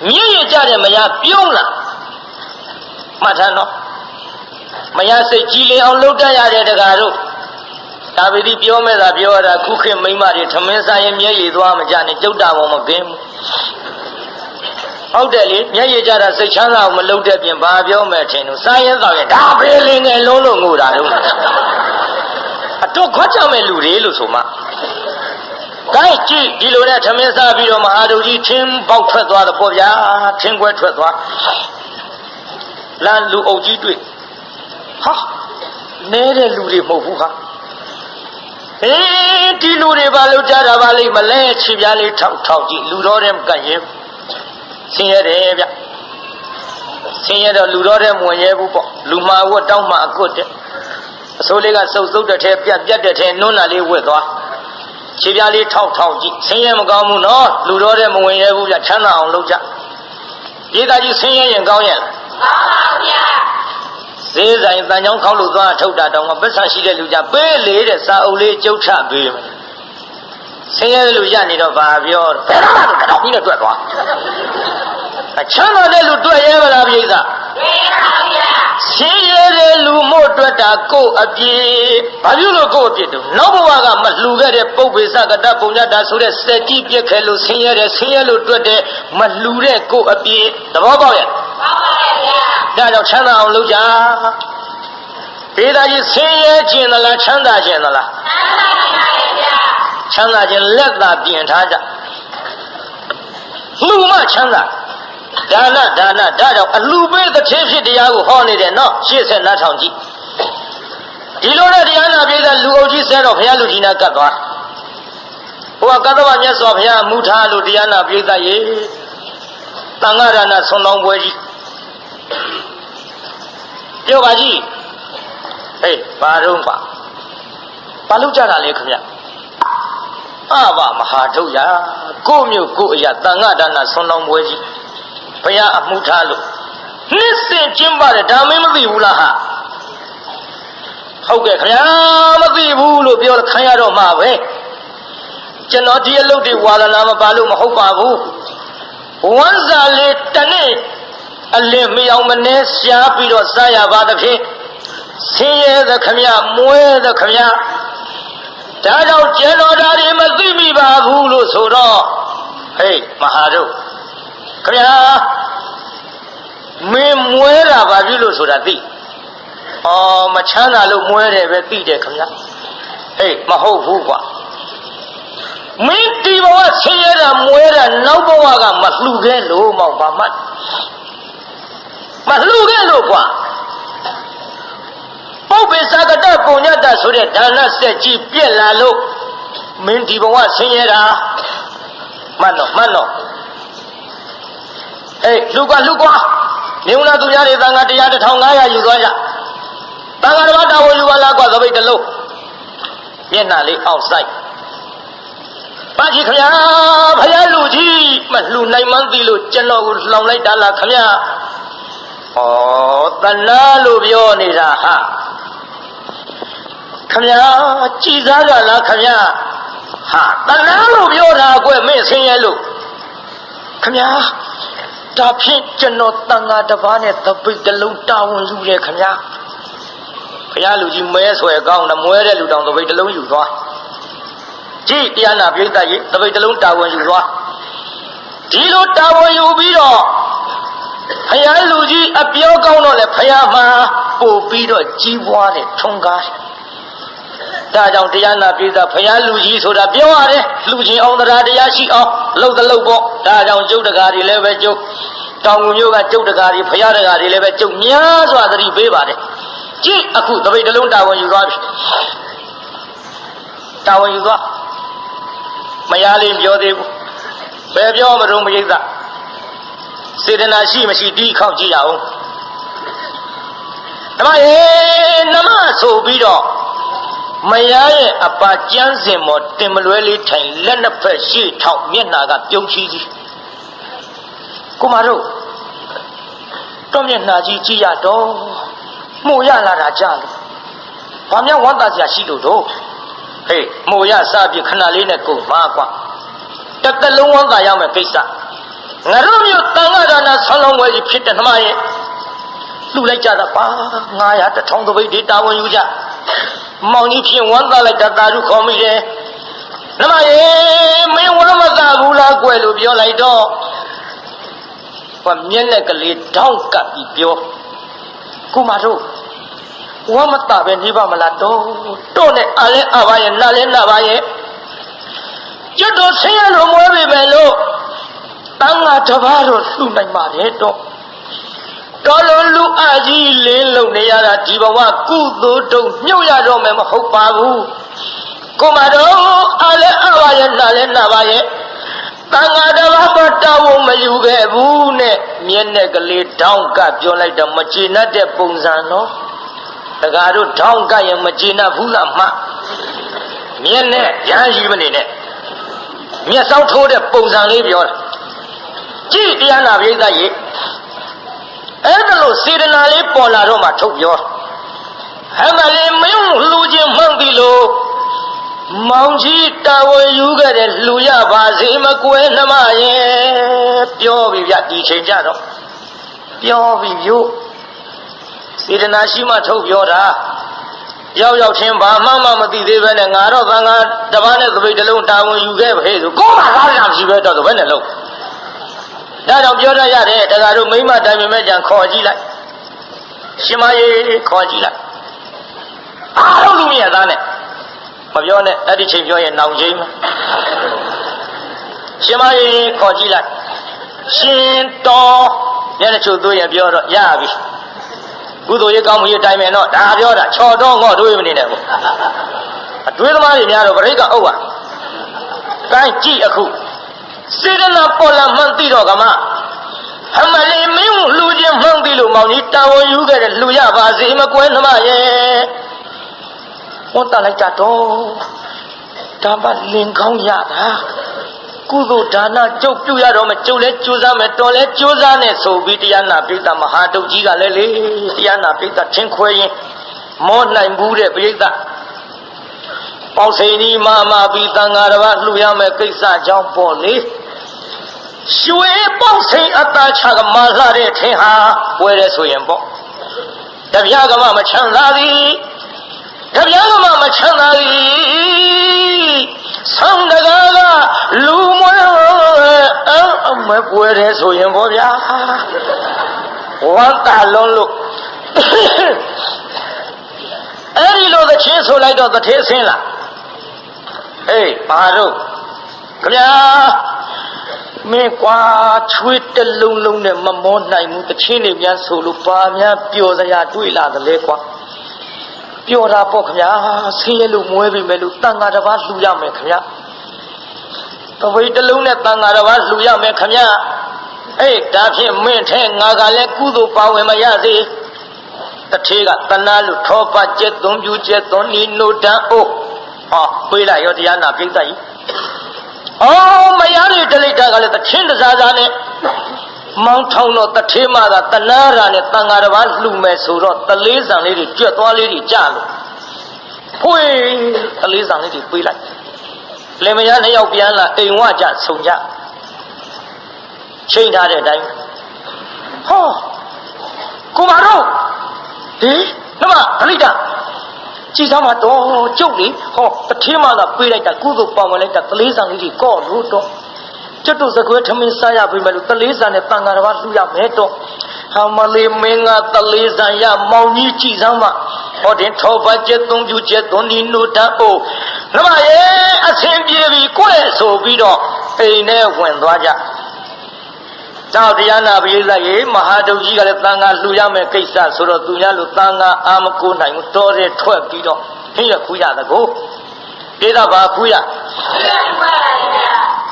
မြင့်ရကြတဲ့မယားပြုံးလားမှတ်ထားနော်မယားစိတ်ကြည်လင်အောင်လုပ်တတ်ရတဲ့တကားတို့ဒါပေဒီပြောမဲ့သာပြောရတာခုခေတ်မိန်းမတွေထမင်းစားရင်မျက်ရည်သွားမကြနဲ့ကြုတ်တာပေါ်မကင်းဘူးဟုတ်တယ်လေမျက်ရည်ကြတာစိတ်ချမ်းသာအောင်မလုပ်တဲ့ပြင်ဘာပြောမဲ့ထင်လို့စားရင်တော့ဒါပဲလင်းငယ်လုံးလို့ငိုတာတော့အတော့ခွက်ကြမဲ့လူတွေလို့ဆိုမှဒါကြည့်ဒီလိုနဲ့ထမင်းစားပြီးတော့မဟာဒုကြီးထင်းပေါက်ထွက်သွားတော့ပေါ့ဗျာထင်းခွဲထွက်သွားလမ်းလူအုပ်ကြီးတွေ့ဟာနဲတဲ့လူတွေမဟုတ်ဘူးဟာဒီလူတွေဘာလို့ကြတာပါလိမ့်မလဲခြေပြားလေးထောက်ကြည့်လူတော်တဲ့ကန့်ရင်ဆင်းရဲတယ်ဗျဆင်းရဲတော့လူတော်တဲ့မဝင်ရဲဘူးပေါ့လူမှာဝတ်တောင်းမှအကွတ်တဲ့အစိုးလေးကစုပ်စုပ်တဲ့ထဲပြတ်တဲ့ထဲနွန်းလာလေးဝတ်သွားခြေပြားလေးထောက်ကြည့်ဆင်းရဲမကောင်းဘူးနော်လူတော်တဲ့မဝင်ရဲဘူးဗျချမ်းသာအောင်လုပ်ကြရေးသားကြီးဆင်းရဲရင်ကောင်းရဲ့လားကောင်းပါဗျာဈေးဆိုင်တန်ချောင်းခေါက်လို့သွားထုတ်တာတောင်မှပတ်စံရှိတဲ့လူကြပေးလေတဲ့စာအုပ်လေးကျုပ်ထပေးမယ်ဆင်းရဲတဲ့လူရနေတော့ဘာပြောဘယ်တော့မှတော့ပြီးတော့တွေ့သွားအချမ်းသာတဲ့လူတွေ့ရဲမလားပြိဿတွေ့ရပါဗျာဆင်းရဲတဲ့လူမို့တွေ့တာကိုယ့်အပြည့်ဘာလို့လို့ကိုယ့်အပြည့်တော့နောက်ဘဝကမလှူခဲ့တဲ့ပုပ္ပေစကတပုံညတာဆိုတဲ့စက်ကြီးပြက်ခဲလို့ဆင်းရဲလို့တွေ့တဲ့မလှူတဲ့ကိုယ့်အပြည့်သဘောပေါက်ရဲ့ပေါက်ပါရဲ့ဗျာဒါကြောင့်ချမ်းသာအောင်လုပ်ကြဒေသကြီးဆင်းရဲခြင်းသလားချမ်းသာခြင်းသလားချမ်းသာခြင်းလက်သာပြင်ထားကြလူမှချမ်းသာဒါနဒါကြောင့်အလှပေးတစ်ထည်ဖြစ်တရားကိုဟောနေတယ်နော်80နားထောင်ကြည့်ဒီလိုနဲ့တရားနာပြေးတဲ့လူအုပ်ကြီးဆဲတော့ဘုရားလူကြီးနာကတ်သွားဟိုကကတ္တဝမြတ်စွာဘုရားမူထားလို့တရားနာပြေးတဲ့ရေတန်ဃာဒါနဆွန်တော်ပွဲကြီးပြောပါကြီးဟေးဘာတော့ပါဘာလို့ကြတာလဲခင်ဗျအဘမဟာထုတ်ရကိုမျိုးကိုအရာတန်ဃာဒါနဆွန်တော်ပွဲကြီး ဘုရားအမှုထားလို့နှစ်စဉ်ကျင်းပါတယ်ဒါမင်းမသိဘူးလားဟာဟုတ်ကဲ့ခင်ဗျာမသိဘူးလို့ပြောလို့ခံရတော့မှာပဲကျွန်တော်ဒီအလုပ်တွေဝါဒနာမပါလို့မဟုတ်ပါဘူးဝမ်းစာလေးတနေ့အလင်းမအောင်မနေရှားပြီးတော့စားရပါသဖြင့်ဆင်းရဲသခင်ဗျမွဲသခင်ဗျဒါကြောင့်ကျွန်တော်ဒါတွေမသိမိပါဘူးလို့ဆိုတော့ဟေးမဟာတို့ခင်ဗျာမင်းမွဲတာဘာဖြစ်လို့ဆိုတာသိမချမ်းသာလို့မွဲတယ်ပဲသိတယ်ခင်ဗျဟေးမဟုတ်ဘူးကွာမင်းဒီဘဝဆင်းရဲတာမွဲတာနောက်ဘဝကမလှူခဲ့လို့မောင်ပါမတ်မလှူခဲ့လို့ကွာပုပ္ပေသကတပုညတဆိုတဲ့ဒါနဆက်ကြီးပြက်လာလို့မင်းဒီဘဝဆင်းရဲတာမှတ်တော့ဟေးလှူကွာနေဦးနာသူများတွေသံဃာတရား1500ယူသွားကြသံဃာတော်တာဝန်ယူပါလားကွာသပိတ်တလုံးမျက်နှာလေးအောက်ဆိုင်ပါကြီးခင်ဗျာဖယားလူကြီးမလှူနိုင်မှန်းသိလို့ကျွန်တော်ကိုလောင်လိုက်တာလားခင်ဗျာတဏှာလို့ပြောနေတာဟာခင်ဗျာကြည်စားကြလားခင်ဗျာဟာတဏှာလို့ပြောတာကွမင်းဆင်းရဲလို့ခင်ဗျာဒါဖြင့်ကျွန်တော်တန်ဃာတစ်ပါးနဲ့သပိတ်တလုံးတာဝန်ယူတယ်ခင်ဗျာဘုရားလူကြီးမဲဆွဲကောင်းတယ်မွဲတဲ့လူတောင်သပိတ်တလုံးယူသွားကြည်တရားနာပြိဿကြီးသပိတ်တလုံးတာဝန်ယူသွားဒီလိုတာဝန်ယူပြီးတော့ဘုရားလူကြီးအပြောကောင်းတော့လေဘုရားမှာပို့ပြီးတော့ကြီးပွားတယ်ထွန်းကားတယ်ဒါကြောင့်တရားနာပြိဿဘုရားလူကြီးဆိုတာပြောရတယ်လူချင်းအောင်တရားရှိအောင်လှုပ်ပေါ့ဒါကြောင့်ကျုပ်တကားတွေလည်းပဲကျုပ်တောင်ငူမျိုးကကျုပ်တကားတွေဘုရားတကားတွေလည်းပဲကျုပ်များစွာသတိပေးပါတယ်ကြည့်အခုသပိတ်တလုံးတာဝန်ယူသွားပြီတာဝန်ယူသွားမရလေးပြောသေးဘူးဘယ်ပြောမလို့မရိပ်သာစေတနာရှိမရှိတီးခေါက်ကြည့်ရအောင်ဓမ္မရေနမဆိုပြီးတော့မရရဲ့အပါကျမ်းစင်မော်တင်မလွဲလေးထိုင်လက်နှစ်ဖက်ရှေ့ထောက်မျက်နှာကပြုံးချီးကြီးကိုမတို့တော့မျက်နှာကြီးကြည့်ရတော့မှုရလာတာကြလို့ဘာများဝမ်းသာစရာရှိလို့တော့ဟေးမှုရစားပြီးခဏလေးနဲ့ကုန်ပါကွာတစ်သလုံးဝမ်းသာရမယ်ကိစ္စငါတို့မျိုးတန်ခါဒါနာဆောင်းလုံးဝဲကြီးဖြစ်တဲ့ဓမ္မရဲ့လှူလိုက်ကြတာပါ900 1000သပိတ်တွေတာဝန်ယူကြမောင်ကြီးဖြင့်ဝမ်းသာလိုက်တာသာဓုခေါ်မိတယ်ဓမ္မရေမင်းဝမ်းမသာဘူးလားကွယ်လို့ပြောလိုက်တော့မျက်နဲ့ကလေးတောင်းကပ်ပြီးပြောကိုမတို့ဝမ်းမသာပဲနေပါမလားတော့နဲ့အားလဲအားပါရဲ့နားလဲနားပါရဲ့ကျွတ်တော်ဆင်းရဲလို့မွဲပြီပဲလို့တန်ဃာတစ်ပါးတော့လှူနိုင်ပါတယ်တော့တော်လုံးလူအကြီးလင်းလုံနေရတာဒီဘဝကုသိုလ်တုံမြုပ်ရတော့မယ်မဟုတ်ပါဘူးကိုမတော်အားလဲအားပါရဲ့နားလဲနားပါရဲ့တန်ဃာတစ်ပါးတော့တာဝန်မယူခဲ့ဘူးနဲ့မျက်နဲ့ကလေးတောင်းကပြောလိုက်တော့မကျေနပ်တဲ့ပုံစံနော်တကားတို့တောင်းကရင်မကျေနပ်ဘူးလားမှမျက်နဲ့ရမ်းယူမနေနဲ့မျက်စောင်းထိုးတဲ့ပုံစံလေးပြောတာကြည့်တရားနာပိဋကရေအဲ့ဒါလို့စေတနာလေးပေါ်လာတော့မှထုတ်ပြောဟဲ့မလေးမင်းလှူခြင်းမှန်ပြီလို့မောင်ကြီးတာဝန်ယူခဲ့တဲ့လှူရပါစေမကွယ်နှမရဲ့ပြောပြီဗျဒီချိန်ကြတော့ပြောပြီမျိုးစေတနာရှိမှထုတ်ပြောတာရောက်ချင်းဘာမှမသိသေးပဲနဲ့ငါတော့သံဃာတပားနဲ့သပိတ်တလုံးတာဝန်ယူခဲ့ပဲဆိုကိုယ်မှသားရမရှိပဲတော့ဘယ်နဲ့လုံးဒါကြောင့်ပြောရရတယ်တကားတို့မိမတိုင်ပင်မဲ့ကြံခေါ်ကြည့်လိုက်ရှင်မရေခေါ်ကြည့်လိုက်အားလုံးလူမြတ်သားနဲ့မပြောနဲ့အဲ့ဒီချိန်ပြောရင်နောင်ချင်းမှာရှင်မရေခေါ်ကြည့်လိုက်ရှင်တော်ညနေချို့တို့ရပြောတော့ရပြီကုသိုလ်ရေးကောင်းမှုရေးတိုင်မယ်တော့ဒါပြောတာချော်တော့ငေါ့တွေးမနေနဲ့ဘူးအတွေးသမားတွေများတော့ပြိဿအုပ်ပါတိုင်းကြည့်အခုစေတနာပေါ်လာမှန်သိတော့ကမအမလေးမင်းလှူခြင်းမှန်သိလို့မောင်ကြီးတာဝန်ယူခဲ့တဲ့လှူရပါစေမကွဲနှမရဲ့ဟောတာလိုက်ကြတော့ဒါမှလင်ကောင်းရတာ ကုသိုလ်ဒါနကျုပ်ပြုရတော့မယ်ကျုပ်လည်းကြိုးစားမယ်တော်လည်းကြိုးစားနေဆိုပြီးတရားနာပိဋကမဟာတုတ်ကြီးကလည်းလေတရားနာပိဋကထင်းခွဲရင်မောနိုင်ဘူးတဲ့ပိဋကပေါစိန်ဒီမာပြီးတန်ဃာတော်ကလှူရမယ်ကိစ္စကြောင့်ပေါ့လေရွှေပေါစိန်အတာချကမာလာတဲ့ထင်းဟာပွဲရဲဆိုရင်ပေါ့တပြားကမှမချမ်းသာသည်တပြားကမှမချမ်းသာသည်ဆောင်းတကားကလူမွဲအမပွဲရဲဆိုရင်ပေါ့ဗျာဝမ်းတာလုံးလို့အဲ့ဒီလိုသချင်းဆိုလိုက်တော့တထေးဆင်းလာအေးဘာတို့ခင်ဗျာမင်းကွာချွေးတလုံးလုံးနဲ့မမောနိုင်ဘူးတချင်းတွေများဆိုလို့ပါများပျော်စရာတွေ့လာတယ်လေကွာပျော်တာပေါ့ခင်ဗျာဆင်းရဲလို့မွဲပြီမဲ့လို့တန်ဃာတစ်ပါးလှူရမယ်ခင်ဗျာတဝိတလုံးနဲ့တန်ဃာတစ်ပါးလှူရမယ်ခင်ဗျာအေးဒါဖြင့်မင်းထဲငါကလည်းကုသိုလ်ပါဝင်မရစေတထေးကတဏှာလို့ထောပတ်ကျက်သွန်ပြူကျက်သွန်နီနိုတန်အိုးဟောပြေးလိုက်ရောတရားနာပြိဿကြီးအော်မရတဲ့တလိတာကလည်းတချင်းတစားစားနဲ့မောင်းထောင်းတော့တထေးမကတဏှာရာနဲ့တန်ဃာတစ်ပါးလှူမယ်ဆိုတော့တလေးဆံလေးတွေကြွက်သွားလေးတွေကြလို့ဖွေးတလေးဆံလေးတွေပြေးလိုက်လင်မယားနှစ်ယောက်ပြန်လာအိမ်ဝကြဆုံကြချိန်ထားတဲ့အတိုင်းဟောကိုမတော်ဒီနမတလိတာကြည်စားမတော့ကျုပ်လေဟောတထေးမကပြေးလိုက်တာကုသိုလ်ပေါဝင်လိုက်တာတလေးဆံလေးတွေကော့လို့တော့ကျွတ်တို့စကွဲထမင်းစားရပြီမဲ့လို့တလေးဆံနဲ့တန်ဃာတစ်ပါးလှူရမယ်တော့ဟာမလေးမင်းကတလေးဆံရမောင်ကြီးကြည်စားမဟောတင်ထောပတ်ကျက်သုံးပြူကျက်သွန်ဒီနိုတန်အိုနမရဲ့အဆင်ပြေပြီကွဲ့ဆိုပြီးတော့အိမ်ထဲဝင်သွားကြကြောက်တရားနာပရိသတ်ရေမဟာတုတ်ကြီးကလည်းတန်ဃာလှူရမယ်ကိစ္စဆိုတော့သူများလို့တန်ဃာအာမကိုနိုင်ဘူးတော်တဲ့ထွက်ပြီးတော့ဟင်းရခူးရတကိုဒေသဘာခူးရ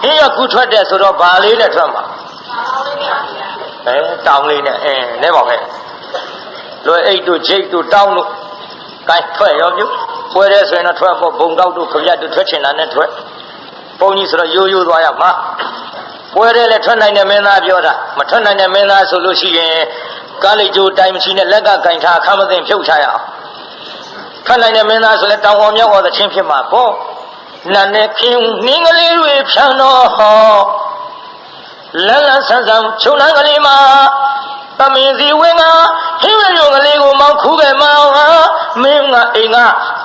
ဟင်းရခူးထွက်တဲ့ဆိုတော့ဘာလေးနဲ့ထွက်မှာတောင်းလေးနဲ့လဲပါပဲလွယ်အိတ်တို့ဂျိတ်တို့တောင်းတို့ကိုင်းထွက်ရောပြုပွဲတဲ့ဆိုရင်တော့ထွက်ဖို့ဘုံတောက်တို့ခရက်တို့ထွက်ချင်တာနဲ့ထွက်ဘုံကြီးဆိုတော့ရိုးရိုးသွားရမှာပွဲတဲ့လည်းထွက်နိုင်တဲ့မင်းသားပြောတာမထွက်နိုင်တဲ့မင်းသားဆိုလို့ရှိရင်ကားလိတ်ကျိုးတိုင်မရှိနဲ့လက်ကကင်ထားအခမသိဖြုတ်ချရအောင်ထွက်နိုင်တဲ့မင်းသားဆိုလည်းတောင်ပေါ်မြောက်ပေါ်သချင်းဖြစ်မှာပေါ့နာနဲ့ခင်းနင်းကလေးတွေဖြန်းတော့ဟောလန်းလန်းဆန်းဆန်းခြုံလန်းကလေးမှာသမင်းစီဝင်းကဟင်းရုံကလေးကိုမောင်းခူးခဲ့မအောင်ဟာမင်းကအိမ်က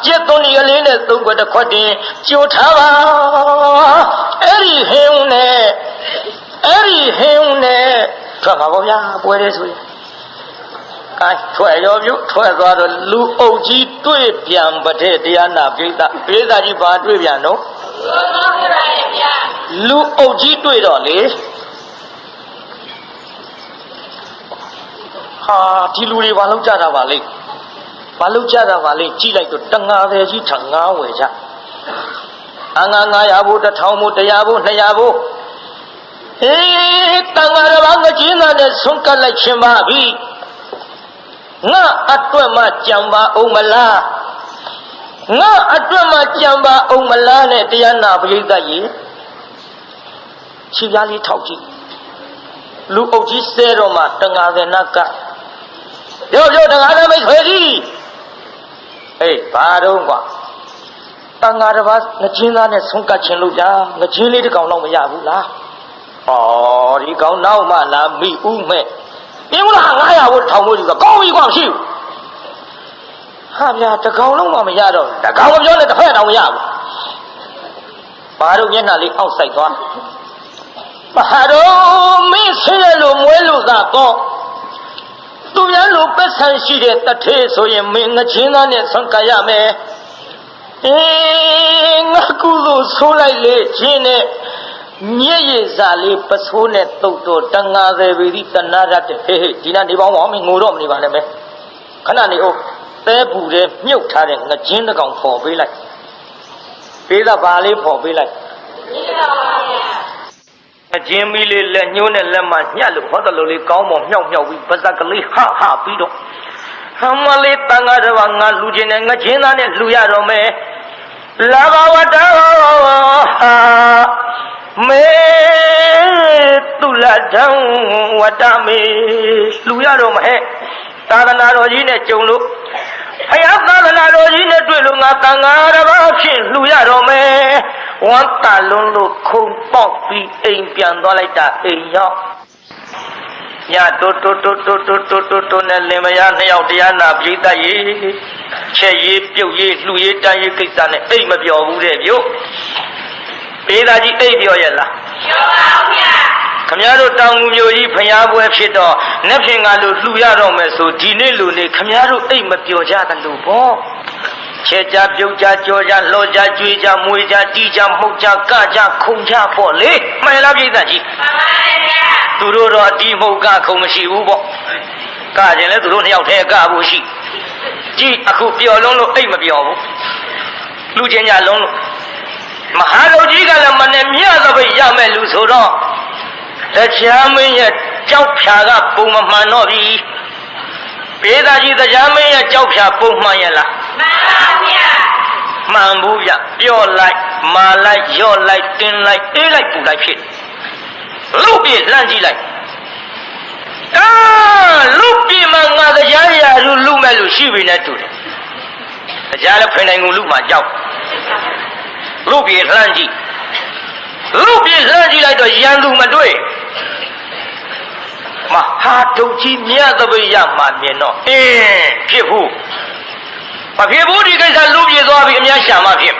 ကျက်သွန်ဒီကလေးနဲ့သုံးခွက်တစ်ခွက်တင်ကြိုထားပါအဲ့ဒီဟင်းနဲ့ထွက်ပါဗောဗျာပွဲတယ်ဆိုရင်ကိုင်းထွက်ရောပြုထွက်သွားတော့လူအုပ်ကြီးတွေ့ပြန်ပတဲ့တရားနာပိဋကကြီးဘာတွေ့ပြန်တော့လူအုပ်ကြီးတွေ့တော့လေဟာဒီလူတွေဘာလုပ်ကြတာပါလိမ့်ကြည့်လိုက်တော့တငါတယ်ကြီးထငါဝယ်ကြအငါ900ဘို့1000ဘို့100ဘို့200ဘို့ဟေးတန်ဃာတော်ဘာငကျင်းသားနဲ့ဆုံးကပ်လိုက်ခြင်းပါပြီငါအတွက်မှကြံပါအောင်မလားနဲ့တရားနာပရိသတ်ကြီးခြေပြားလေးထောက်ကြည့်လူအုပ်ကြီးဆဲတော်မှာတန်ဃာတယ်နကပြောတန်ဃာတယ်မိတ်ဆွေကြီးအေးဘာတော့ကွာတန်ဃာတော်ဘာငကျင်းသားနဲ့ဆုံးကပ်ခြင်းလို့ကြာငကျင်းလေးတစ်ကောင်တော့မရဘူးလားဩဒီကောင်နောက်မှလာမိဦးမဲ့ပြင်းလား900ဘို့1000ဘို့ကြီးဆိုကောင်းပြီကွာမရှိဘူးဟာဗျာတကောင်လုံးမှမရတော့တကောင်မပြောနဲ့တစ်ဖက်တော့မရဘူးဘာတို့မျက်နှာလေးအောက်ဆိုင်သွားမဟာတော့မင်းဆင်းရဲလို့မွဲလို့သာပေါ့သူများလိုပက်ဆန်ရှိတဲ့တထေးဆိုရင်မင်းငချင်းသားနဲ့ဆွမ်းကရမယ်ငါကုသိုလ်ဆိုးလိုက်လေချင်းနဲ့မြည့်ရည်စားလေးပစိုးနဲ့တုတ်တော့တငါသေးပြီဒီတနာရတဲ့ဟေးဒီနာနေပေါင်းပါမင်းငိုတော့မနေပါနဲ့ပဲခဏနေဟုတ်သဲပူတဲ့မြုပ်ထားတဲ့ငချင်းတစ်ကောင်ပေါ်ပေးလိုက်ပေးတာပါလေးပေါ်ပေးလိုက်အချင်းမီလေးလက်ညှိုးနဲ့လက်မညှက်လို့ဟောတယ်လို့လေးကောင်းပေါ်မြောက်ပြီးပါဇက်ကလေးဟပြီးတော့ဟမလေးတန်ဃာတော်ငါလူချင်းနဲ့ငချင်းသားနဲ့လူရတော့မယ်လာဘဝတ္တ မေသူလဒံဝတ္တမေလူရတော့မဟဲ့သာသနာတော်ကြီးနဲ့ကြုံလို့ဘုရားသာသနာတော်ကြီးနဲ့တွေ့လို့ငါတန်ဃာတစ်ပါးဖြစ်လူရတော့မယ်ဝမ်းတလုံးလို့ခုံပေါက်ပြီးအိမ်ပြန်သွားလိုက်တာအိမ်ရောက်ညတိုးနဲ့လင်မယားနှစ်ယောက်တရားနာပြိတ္တရေချက်ရေးပြုတ်ရေးလှူရေးတန်းရေးကိစ္စနဲ့အိမ်မပြောဘူးတဲ့ပြုတ်ပေးသားကြီးအိမ်ပြောရဲ့လားပြောပါဦးဗျာခမရတို့တောင်ငူမျိုးကြီးဖျားပွဲဖြစ်တော့နှစ်ဖြင့်ကလို့လှူရတော့မယ်ဆိုဒီနေ့လူနေခမရတို့အိမ်မပြောကြသလိုပေါ့ချက်ကြပြုတ်ကြကြောကြလှော်ကြကြွေးကြမွေးကြတီးကြမှုတ်ကြကကြခုံကြပေါ့လေမှန်လားပြိတ္တကြီးမှန်ပါဗျာသူတို့တော့တီးမှုတ်ကခုံမရှိဘူးပေါ့ကကြရင်လည်းသူတို့နှစ်ယောက်တည်းကဖို့ရှိကြည့်အခုပျော်လုံးလို့အိတ်မပျော်ဘူးလူချင်းကြလုံးလို့မဟာလူကြီးကလည်းမနဲ့မြတ်သပိတ်ရမယ်လူဆိုတော့တရားမင်းရဲ့ကြောက်ဖြာကပုံမမှန်တော့ပြီပေးသားကြီးတရားမင်းရဲ့ကြောက်ဖြာပုံမှန်ရဲ့လားမှန်ပါဗျာမှန်ဘူးဗျပြော့လိုက်မာလိုက်ရော့လိုက်တင်းလိုက်အေးလိုက်ပူလိုက်ဖြစ်လူပြည့်လှမ်းကြည့်လိုက်လူပြည့်မှာငါတရားရာလူမဲ့လူရှိပြီနဲ့တူတယ်တရားလည်းဖိနိုင်ကုန်လူမှကြောက်လူပြည့်လှမ်းကြည့်လူပြည့်လှမ်းကြည့်လိုက်တော့ရန်သူမတွေ့မဟာဒုတ်ကြီးမြတ်သပိတ်ရမှာမြင်တော့ဖြစ်ဘူးမဖြစ်ဘူးဒီကိစ္စလူပြည့်သွားပြီအများရှာမှဖြစ်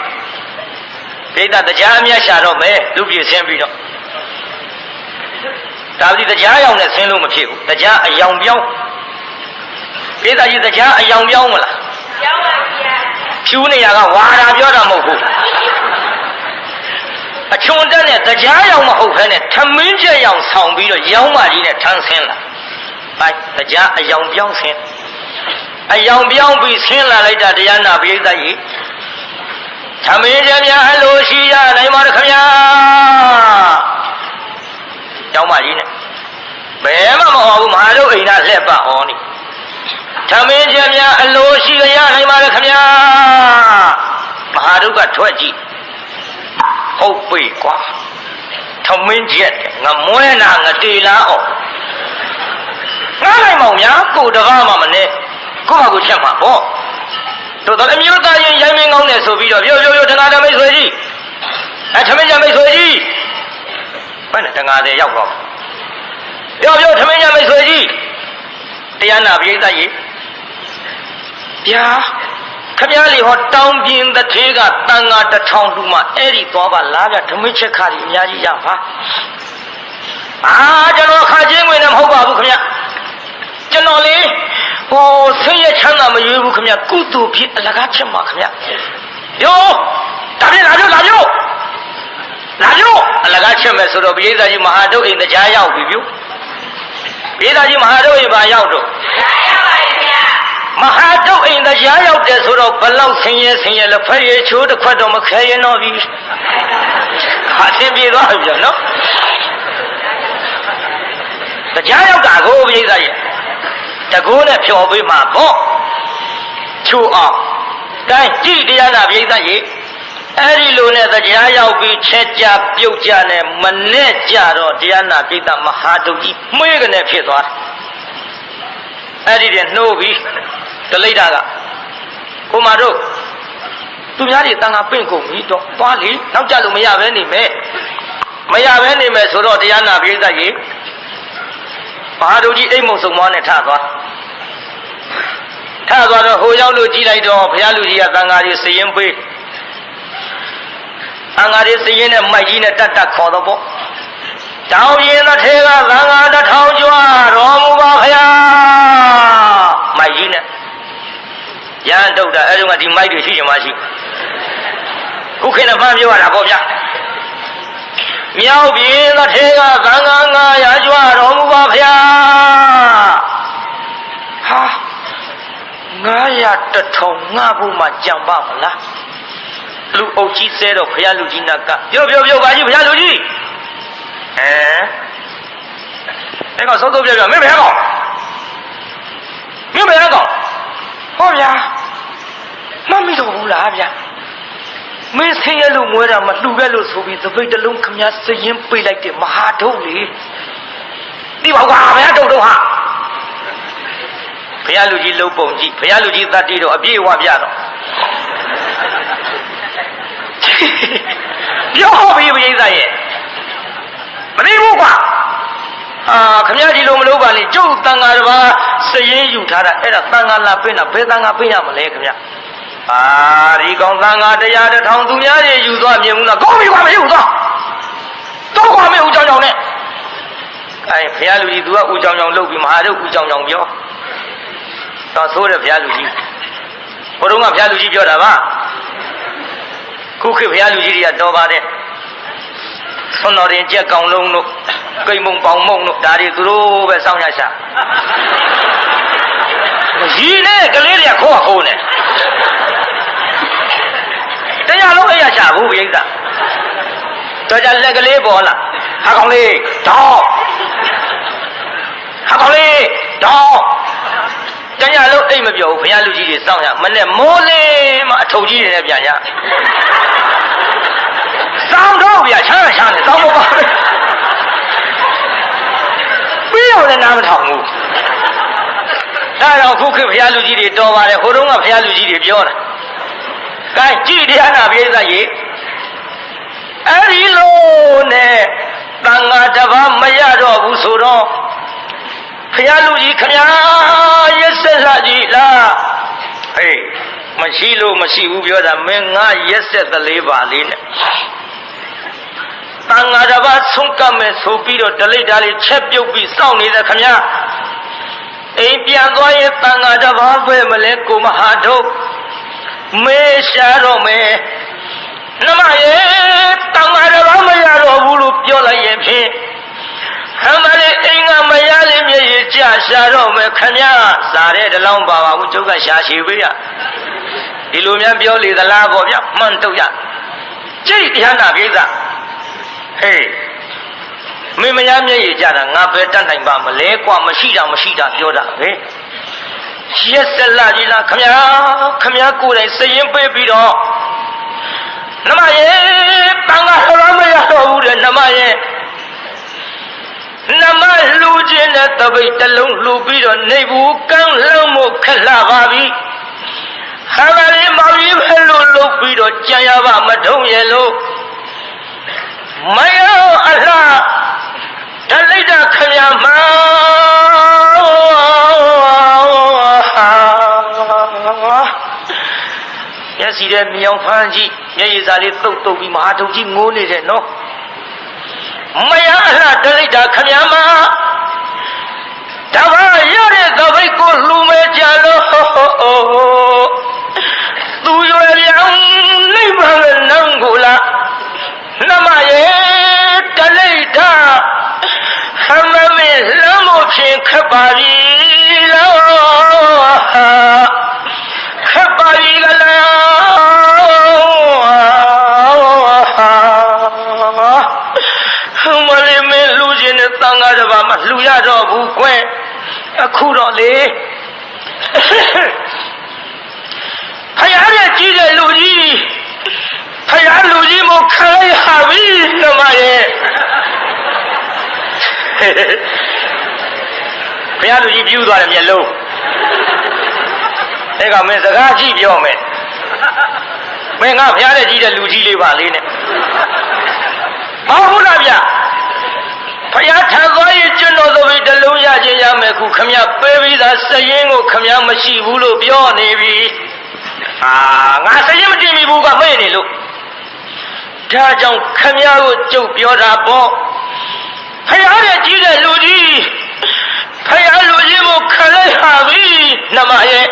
ဒိဋ္ဌတရားအများရှာတော့မယ်လူပြည့်ဆင်းပြီးတော့ဒါပတိတရားရောင်နဲ့ဆင်းလို့မဖြစ်ဘူးတရားအယောင်ပြောင်းပိဿကြီးတရားအယောင်ပြောင်းမလားပြောင်းပါဗျာဖြူနေရကဝါရာပြောတာမဟုတ်ဘူးအချုံတက်နဲ့တရားရောင်မဟုတ်ဘဲနဲ့ထမင်းကျက်ရောင်ဆောင်ပြီးတော့ရောင်းမကြီးနဲ့ထမ်းဆင်းလာအဲတရားအယောင်ပြောင်းဆင်းအယောင်ပြောင်းပြီးဆင်းလာလိုက်တာတရားနာပိဿကြီးထမင်းကျက်များအလိုရှိရနိုင်ပါခင်ဗျာကျောင်းမကြီးနဲ့ဘယ်မှမဟောဘူးမဟာတို့အိမ်သားလှက်ပတ်ဟောနေထမင်းကျများအလိုရှိရနိုင်ပါလေခင်ဗျာမဟာတို့ကထွက်ကြည့်ဟုတ်ပြီကွာထမင်းကျငမွဲနာငတေလားအောင်ငါးနိုင်မောင်များကိုတကားမှမနဲ့ကိုယ့်ဟာကိုချက်မှာပေါ့တို့တော့အမျိုးသားရင်ရိုင်းမင်းကောင်းတယ်ဆိုပြီးတော့ပြောတငါတမိတ်ဆွေကြီးထမင်းကျမိတ်ဆွေကြီးဘယ်နဲ့တငါတဲ့ရောက်တော့ပြောထမင်းညမိတ်ဆွေကြီးတရားနာပိဋကကြီးဗျာခမည်းလေးဟောတောင်းပြင်းတစ်ထေးကတန်ဃာတစ်ထောင်လူမှအဲ့ဒီသွားပါလားဗျဓမင်းချက်ခါကြီးအများကြီးရပါကျွန်တော်ခါချင်းဝင်နေမဟုတ်ပါဘူးခမည်းကျွန်တော်လေဟိုဆင်းရဲချမ်းသာမရွေးဘူးခမည်းကုသိုလ်ဖြစ်အလကားချက်ပါခမည်းယောဒါဖြင့်လာပြောအလကားချက်မယ်ဆိုတော့ပိဋကကြီးမဟာတုတ်အိမ်တရားရောက်ပြီပြုပိဋကကြီးမဟာတုတ်အိမ်ဘာရောက်တော့တရားရောက်ပါပြီဗျာမဟာတုတ်အိမ်တရားရောက်တယ်ဆိုတော့ဘလောက်ဆင်းရဲလက်ဖက်ရချိုးတစ်ခွက်တော့မခဲရင်တော့ပြီဟာသင်ပြေသွားပြီဗျာနော်တရားရောက်တာကိုပိဋကကြီးတကိုးနဲ့ဖြော်ပေးမှာပေါ့ချိုးအောင်တိုင်းကြည့်တရားနာပိဋကကြီးအဲ့ဒီလိုနဲ့တရားရောက်ပြီးချက်ကြပြုတ်ကြနဲ့မနဲ့ကြတော့တရားနာပိဋကမဟာတုတ်ကြီးမှွေးကနေဖြစ်သွားတယ်အဲ့ဒီတည်းနှိုးပြီးတလိတာကကိုမတို့သူများတွေတန်ခါပင့်ကုန်ပြီတော့သွားလေနောက်ကြလို့မရဘဲနေမယ်ဆိုတော့တရားနာပိဋကကြီးမဟာတုတ်ကြီးအိမ်မုံစုံမောင်းနဲ့ထသွားတော့ဟိုရောက်လို့ကြည့်လိုက်တော့ဘုရားလူကြီးကတန်ခါကြီးစရင်ပေးအင်္ဂါရီစရင်နဲ့မိုက်ကြီးနဲ့တတ်ခေါ်တော့ပေါ့တောင်းရင်တစ်ထေကသံဃာတစ်ထောင်ကျွားတော်မူပါဗျာမိုက်ကြီးနဲ့ရန်တုတ်တာအဲ့ဒီမှာဒီမိုက်တွေရှိချင်မှရှိခုခေတ်နဲ့မှပြောရတာပေါ့ဗျာမြောက်ပြင်းတစ်ထေကသံဃာ900ကျွားတော်မူပါဗျာဟာ900တစ်ထောင်ငှဖို့မှကြံပါမလားလူအုပ်ကြီးဆဲတော့ဘုရားလူကြီးနာကပြောပါကြီးဘုရားလူကြီးအဲ့ကောင်သုံးပြောမင်းဘယ်ကောင်ဟောဗျာမမိတော့ဘူးလားဗျာ မင်းဆင်းရဲလို့မွဲတာမလှူခဲ့လို့ဆိုပြီးသပိတ်တလုံးခမည်းစရင်ပေးလိုက်တဲ့မဟာထုတ်လေဒီဘောက်ကဘယ်ထုတ်တော့ဟာဘုရားလူကြီးလုံးပုံကြည့်ဘုရားလူကြီးသတ္တိတော့အပြည့်ဝပြတော့ပြောပြီးပြိဿရဲ့မသိဘူးကွာခမည်းကြီးလုံးမလို့ပါလေကျုပ်တန်ဃာတစ်ပါးစရင်ယူထားတာအဲ့ဒါတန်ဃာလာပေးတာဘယ်တန်ဃာပေးရမလဲခမည်းဒီကောင်တန်ဃာတရားတစ်ထောင်သူများရေယူသွားမြင်ဘူးလားကောင်းပြီကွာမယူသွားတော့ကွာမယူကြောင်ကြောင်နဲ့ဘုရားလူကြီး तू ကဦးကြောင်ကြောင်လုပ်ပြီးမဟာတို့ဦးကြောင်ကြောင်ပြောတော့ဆိုးတယ်ဘုရားလူကြီးဘုရုံးကဘုရားလူကြီးပြောတာပါခုခေတ်ဘုရားလူကြီးတွေကတော်ပါတယ်ဆွမ်းတော်ရင်ကြက်ကောင်လုံးတို့ကိမ်မုံပေါင်မုံတို့ဒါတွေသူတို့ပဲစောင့်ရရှာရီနဲ့ကလေးတွေကခေါ်ခိုးနေတရားလုံးအရာရှာဘူးပြိဿတော့ကြလက်ကလေးပေါ်လာဟာကောင်လေးတော့ဟာကောင်လေးတော့တရားလုံးအိတ်မပြောဘူးဘုရားလူကြီးတွေစောင့်ရမနဲ့မိုးလေးမှအထုပ်ကြီးတွေနဲ့ပြန်ရစောင့်တော့ဗျာချမ်းချမ်းနဲ့စောင့်မပါပြီးတော့လည်းနားမထောင်ဘူးဒါတော့ခုခေတ်ဘုရားလူကြီးတွေတော်ပါတယ်ဟိုတုန်းကဘုရားလူကြီးတွေပြောတာကဲကြည်တရားနာပြိဿရေအဲ့ဒီလိုနဲ့တန်ဃာတစ်ပါးမရတော့ဘူးဆိုတော့ဘုရားလူကြီးခမညာရက်ဆက်လာကြည်လားဟေးမရှိလို့မရှိဘူးပြောတာမင်းငါရက်ဆက်သလေးပါလေးနဲ့တန်ဃာတစ်ပါးဆုံးကပ်မယ်ဆိုပြီးတော့ဒလိတ်ဓာလေးချက်ပြုတ်ပြီးစောင့်နေတဲ့ခမညာအိမ်ပြန်သွားရင်တန်ဃာတစ်ပါးပဲမလဲကိုမဟာတို့မေးရှာတော့မယ်နမရဲ့တန်ဃာတစ်ပါးမရတော့ဘူးလို့ပြောလိုက်ရင်ဖြင့်ဟမ်မလေးအိမ်ကမရလေးမြေကြီးကြရှာတော့မယ်ခမစားတဲ့တလောင်းပါပါဘူးကျုပ်ကရှာရှိပေးရဒီလိုများပြောလေသလားပေါ့ဗျမှန်တော့ရကြိတ်တရားနာပြိဿဟေးမင်းမရမျက်ရည်ကြတာငါပဲတတ်နိုင်ပါမလဲကွာမရှိတာပြောတာပဲရက်စလာကြီးလားခမကိုယ်တိုင်စရင်ပေးပြီးတော့နမရဲ့တန်ခါတော်မရတော့ဘူးတဲ့နမရဲ့နမလူချင်းတဲ့တပိတ်တလုံးလှူပြီးတော့နေဘူးကန်းလုံးမို့ခက်လာပါပြီဟာမလေးမောင်ကြီးပဲလို့လုပ်ပြီးတော့ကြံရပါမထုံးရဲ့လို့မယောအလားဒလိတခမမမျက်စီတဲ့မြောင်ဖန်းကြီးမျက်ရည်စာလေးတုတ်ပြီးမဟာထုံကြီးငိုးနေတယ်နော်မယအလားဒလိတခမမတဘာရတဲ့သပိတ်ကိုလူမဲကြလို့သူရွယ်ပြောင်းနိဗ္ဗာန်နောင်ကိုလားနမရဲ့တလိတဟမမေလမ်းမဖြင့်ခပ်ပါပြီလို့ခပ်ပါပြီကလားမလေးမင်းလူချင်းနဲ့တန်ခါတစ်ပါးမလှူရတော့ဘူးကွယ်အခုတော့လေဖယားရဲ့ကြီးတဲ့လူကြီးဖယားလူကြီးမို့ခံရပြီနမရဲ့ဘုရားလူကြီးပြူသွားတယ်မျက်လုံးအဲ့ကမင်းစကားကြည့်ပြောမယ်မင်းငါဘုရားတဲ့ကြီးတဲ့လူကြီးလေးပါလေးနဲ့မဟုတ်လားဗျဘုရားထံသွားရင်ကျွန်းတော်သပိတ်တလုံးရခြင်းရမယ်ခုခမရပေးပြီးသားစရင်ကိုခမရမရှိဘူးလို့ပြောနေပြီငါစရင်မတင်မိဘူးကမေ့နေလို့ဒါကြောင့်ခမရကိုကြုတ်ပြောတာပေါ့ဖယားရဲ့ကြီးတဲ့လူကြီးဖယားလူကြီးကိုခလိုက်ဟာပြီနမရဲ့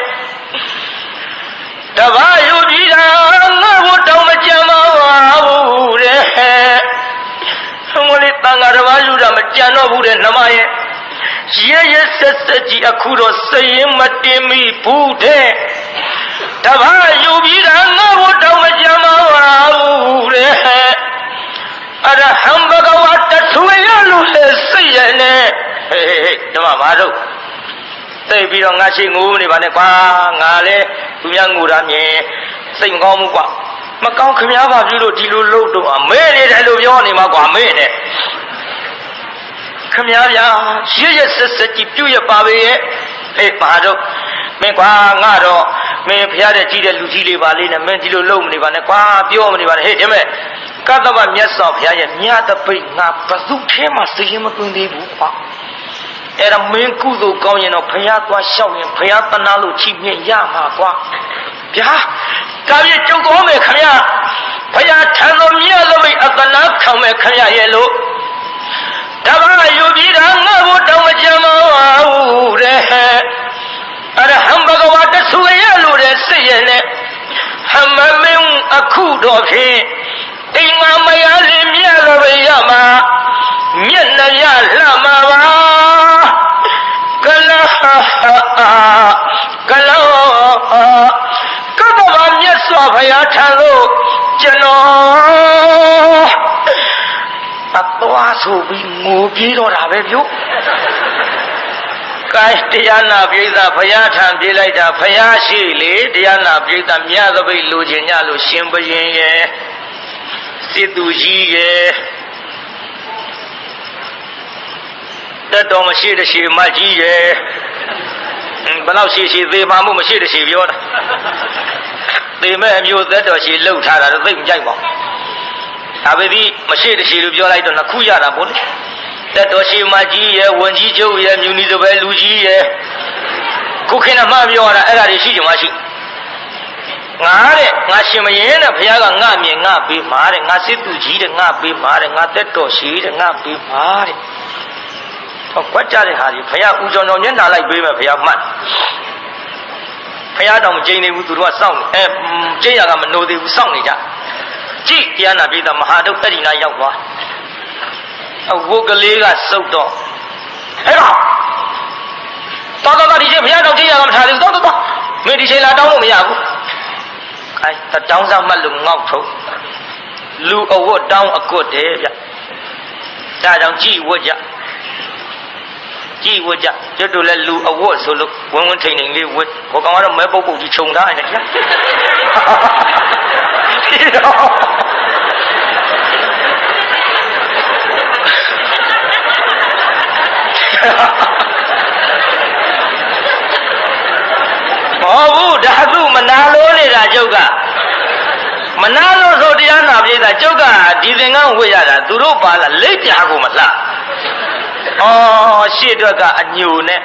တဘာယူပြီးတာငါ့ကိုတောင်းမကြမ်းပါဘူးတဲ့ငိုလေးတန်ဃာတဘာယူတာမကြမ်းတော့ဘူးတဲ့နမရဲ့ရဲဆက်ကြီးအခုတော့စရင်မတင်မိဘူးတဲ့တဘာယူပြီးတာငါ့ကိုတောင်းမကြမ်းပါဘူးတဲ့အရဟံဘဂဝါတထွေရလို့လေစိတ်ရနဲ့ဟေးဓမ္မဘာတို့သိပြီးတော့ငါရှိငိုးနေပါနဲ့ကွာငါလဲသူများငိုတာမြင်စိတ်မကောင်းဘူးကွာမ မကောင်းခမည်းပါပြုလို့ဒီလိုလှုပ်တော့မဲနေတယ်လို့ပြောနေမှာကွာမဲနဲ့ခမည်းဗျာရရဆက်ဆက်ကြည့်ပြုရပါပဲရဲ့ဟေးပါတော့မင်းကွာငါတော့မင်းဖျားတဲ့ကြီးတဲ့လူကြီးလေးပါလေးနဲ့မင်းဒီလိုလှုပ်မနေပါနဲ့ကွာပြောမနေပါနဲ့ဟေးဒီမဲ့ကတ္တဗမြတ်စွာဘုရားရဲ့မြတ်တပိတ်ငါဘသူထဲမှာသိရင်မသွင်းသေးဘူးကွာအဲ့ဒါမင်းကုသိုလ်ကောင်းရင်တော့ဘုရားသွားလျှောက်ရင်ဘုရားတနာလို့ချီးမြှင့်ရမှာကွာဗျာဒါပြည့်ကြုံတော်မယ်ခင်ဗျာဘုရားထံတော်မြတ်တပိတ်အတနာခံမယ်ခင်ဗျာရဲ့လို့တပည့်ယူပြီးတာငါ့ကိုတောင်းမကြမ်းပါဘူးတဲ့အရဟံဘဂဝါတဆူရလို့တဲ့စိတ်ရဲ့နဲ့ဟမမင်းအခုတော့ဖြင့်အိမ်ငါမရလေးမြတ်တော်ပဲရမှာမျက်နှာရလှမှာပါကလာကလောကတ္တဗမြတ်စွာဘုရားထံလို့ကျွန်တော်အသွားဆိုပြီးငိုပြေးတော့တာပဲပြုကဲတရားနာပိဋကဘုရားထံပြေးလိုက်တာဘုရားရှိလေတရားနာပိဋကမြတ်သပိတ်လူချင်းညလို့ရှင်ဘုရင်ရဲ့စစ်သူကြီးရဲ့တက်တော်မရှိတရှိမကြီးရဲ့ဘယ်လောက်ရှိရှိသေမှမှုမရှိတရှိပြောတာသေမဲ့အမျိုးသက်တော်ရှိလှုပ်ထားတာတော့သိမကြိုက်ပါဘူးဒါပေမဲ့မရှိတရှိလို့ပြောလိုက်တော့နှစ်ခုရတာပေါ့လေတက်တော်ရှိမကြီးရဲ့ဝန်ကြီးချုပ်ရဲ့မြူနီစပယ်လူကြီးရဲ့ခုခေတ်ကမှပြောတာအဲ့ဒါတွေရှိကြမှာရှိငါတဲ့ငါရှင်မရင်တဲ့ဘုရားကငါမြင်ငါပေးမှာတဲ့ငါစစ်သူကြီးတဲ့ငါပေးမှာတဲ့ငါတက်တော်ရှိတဲ့ငါပေးမှာတဲ့ဟောကွက်ကြတဲ့ဟာကြီးဘုရားဦးကျော်တော်မျက်နှာလိုက်ပေးမယ်ဘုရားမှတ်ဘုရားတော်မကျိန်နေဘူးသူတို့ကစောင့်နေကျိန်ရကမနိုးသေးဘူးစောင့်နေကြကြည့်တရားနာပိဋကမဟာဒုက္ခဒီနာရောက်သွားအဝတ်ကလေးကစုပ်တော့အဲ့တော့တော်ဒီချိန်ဘုရားတော်ကျိန်ရကမထားသေးဘူးတော်မင်းဒီချိန်လာတောင်းလို့မရဘူးအဲတောင်းစားမှတ်လို့ငေါက်ထုတ်လူအဝတ်တောင်းအကွတ်တယ်ဗျဒါကြောင့်ကြည်ဝတ်ကြကြည်ဝတ်ကြကျွတ်တို့လဲလူအဝတ်ဆိုလို့ဝင်းဝင်းထိန်ထိန်လေးဝတ်ဟိုကောင်ကတော့မဲပုတ်ပုတ်ကြီးခြုံထားတယ်ဟောဘူးဒါသူမနာလို့နေတာကျုပ်ကမနာလို့ဆိုတရားနာပြေးတာကျုပ်ကဒီသင်္ကန်းဝေ့ရတာသူတို့ပါလာလိပ်ပြာကိုမလှရှေ့အတွက်ကအညိုနဲ့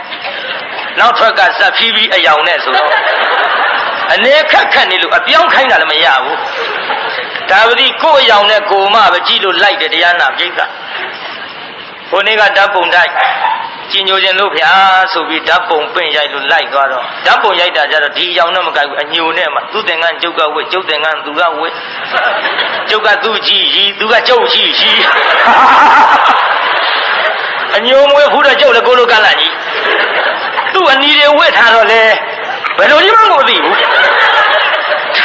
နောက်ထွက်ကဇက်ဖီးပြီးအယောင်နဲ့ဆိုတော့အနေခက်ခက်နေလို့အပြောင်းခိုင်းတာလည်းမရဘူးဒါပတိကိုယ်အယောင်နဲ့ကိုယ်မှပဲကြည့်လို့လိုက်တယ်တရားနာပြေးတာဘုန်းကြီးကဓာတ်ပုံတိုက်ကြည်ညိုခြင်းလို့ဗျာဆိုပြီးဓာတ်ပုံပင့်ရိုက်လို့လိုက်သွားတော့ဓာတ်ပုံရိုက်တာကြတော့ဒီအယောင်နဲ့မကိုက်ဘူးအညိုနဲ့မှသူ့သင်္ကန်းကျုပ်ကဝတ်ကျုပ်သင်္ကန်းသူကဝတ်ကျုပ်ကသူ့ကြီးကြီးသူကကျုပ်ကြီးကြီးအညိုမွေးဖူးတော့ကျုပ်လည်းကိုလိုကလာကြီးသူ့အနီးတွေဝတ်ထားတော့လေဘယ်လိုကြီးမှမသိဘူး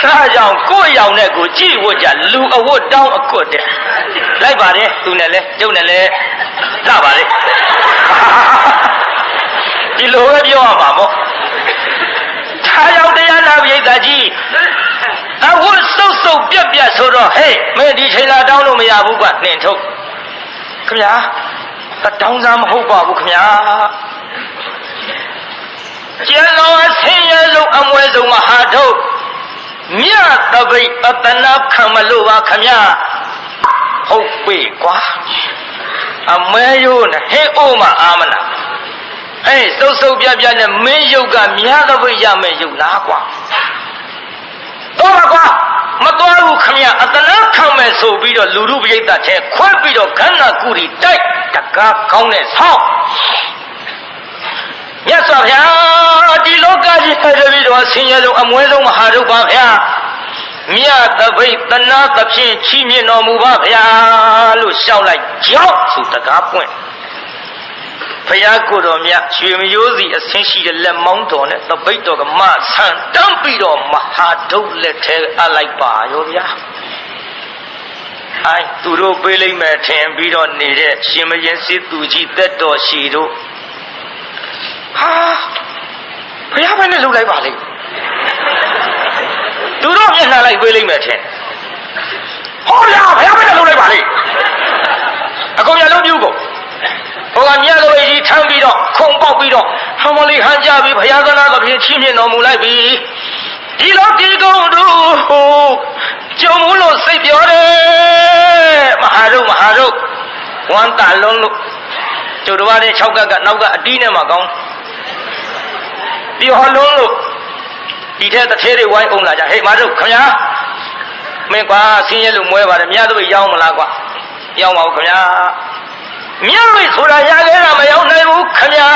ဒါကြောင့်ကိုယ်ရောင်နဲ့ကိုကြည့်ဝတ်ကြလူအဝတ်တောင်းအကွတ်တဲ့လိုက်ပါတယ်သူနဲ့လဲကျုပ်နဲ့လဲစပါလေဒီလိုပဲပြောရမှာပေါ့ဒါကြောင့်တရားနာပိဋကကြီးအဝတ်စုပ်စုပ်ပြက်ပြက်ဆိုတော့ဟေးမင်းဒီချိန်လာတောင်းလို့မရဘူးကွနှင်ထုတ်ခင်ဗျာတောင်းစားမဟုတ်ပါဘူးခင်ဗျာကျေလုံးအဆင်းရဲဆုံးအမွဲဆုံးမဟာထုတ်မြတ်တပိတ်အတနာခံမလို့ပါခင်ဗျာဟုတ်ပြီကွာအမဲရိုးနဲ့ဟဲ့အိုးမအာမနာစုပ်စုပ်ပြပြနဲ့မင်းယုတ်ကမြတ်တပိတ်ရမယ်ယုတ်လားကွာတော့ပါကွာမတော်ဘူးခင်ဗျအတနာခံမယ်ဆိုပြီးတော့လူလူပိဋကထဲခွဲပြီးတော့ခန္ဓာကုရီတိုက်တကားကောင်းတဲ့ဆောင်းမြတ်စွာဘုရားဒီလောကကြီးထဲပြီးတော့ဆင်းရဲဆုံးအမွဲဆုံးမဟာဒုက္ခပါဗျာမြတ်တပိတ်တနာသဖြင့်ချီးမြှင့်တော်မူပါဗျာလို့ရှောက်လိုက်ကြောက်ဆိုတကားပွင့်ဘုရားကိုယ်တော်မြတ်ရွှေမျိုးစီအဆင်းရှိတဲ့လက်မောင်းတော်နဲ့တပိတ်တော်ကမဆန်တန်းပြီးတော့မဟာဒုက္ခလက်ထဲအလိုက်ပါရောဗျာသူတို့ပေးလိုက်မယ်ထင်ပြီးတော့နေတဲ့ရှင်မရင်စစ်သူကြီးသက်တော်ရှိတို့ဟာဘုရားပဲနဲ့လှုပ်လိုက်ပါလိမ့်သူတို့မျက်နှာလိုက်ပေးလိုက်မယ်ထင် ဟောဗျာဘုရားပဲလုံးလိုက်ပါလေအကုန်ရလုံးပြုကုန်ဟိုကမြတ်စွာဘုရားကြီးထမ်းပြီးတော့ခုံပေါက်ပြီးတော့ဟမလေးဟန်ကြပြီးဘုရားသနာတော်ဖြင့်ချီးမြှင့်တော်မူလိုက်ပြီဒီလိုဒီကုန်းတို့ကြုံမှုလို့စိတ်ပြောတယ်မဟာရုပ်ဝမ်းတာလုံးလို့ကျုပ်တော်ရဲ့6ကပ်နောက်ကအတီးနဲ့မှကောင်းဒီဟောလုံးလို့ဒီထဲတစ်ထဲတွေဝိုင်းအောင်လာကြဟေ့မတို့ခင်ဗျာမင်းကွာဆင်းရဲလို့မွဲပါတယ်မြတ်တို့ရောင်းမလားကွာရောင်းပါဦးခင်ဗျာမြတ်တို့ဆိုတာရခဲ့တာမရောက်နိုင်ဘူးခင်ဗျာ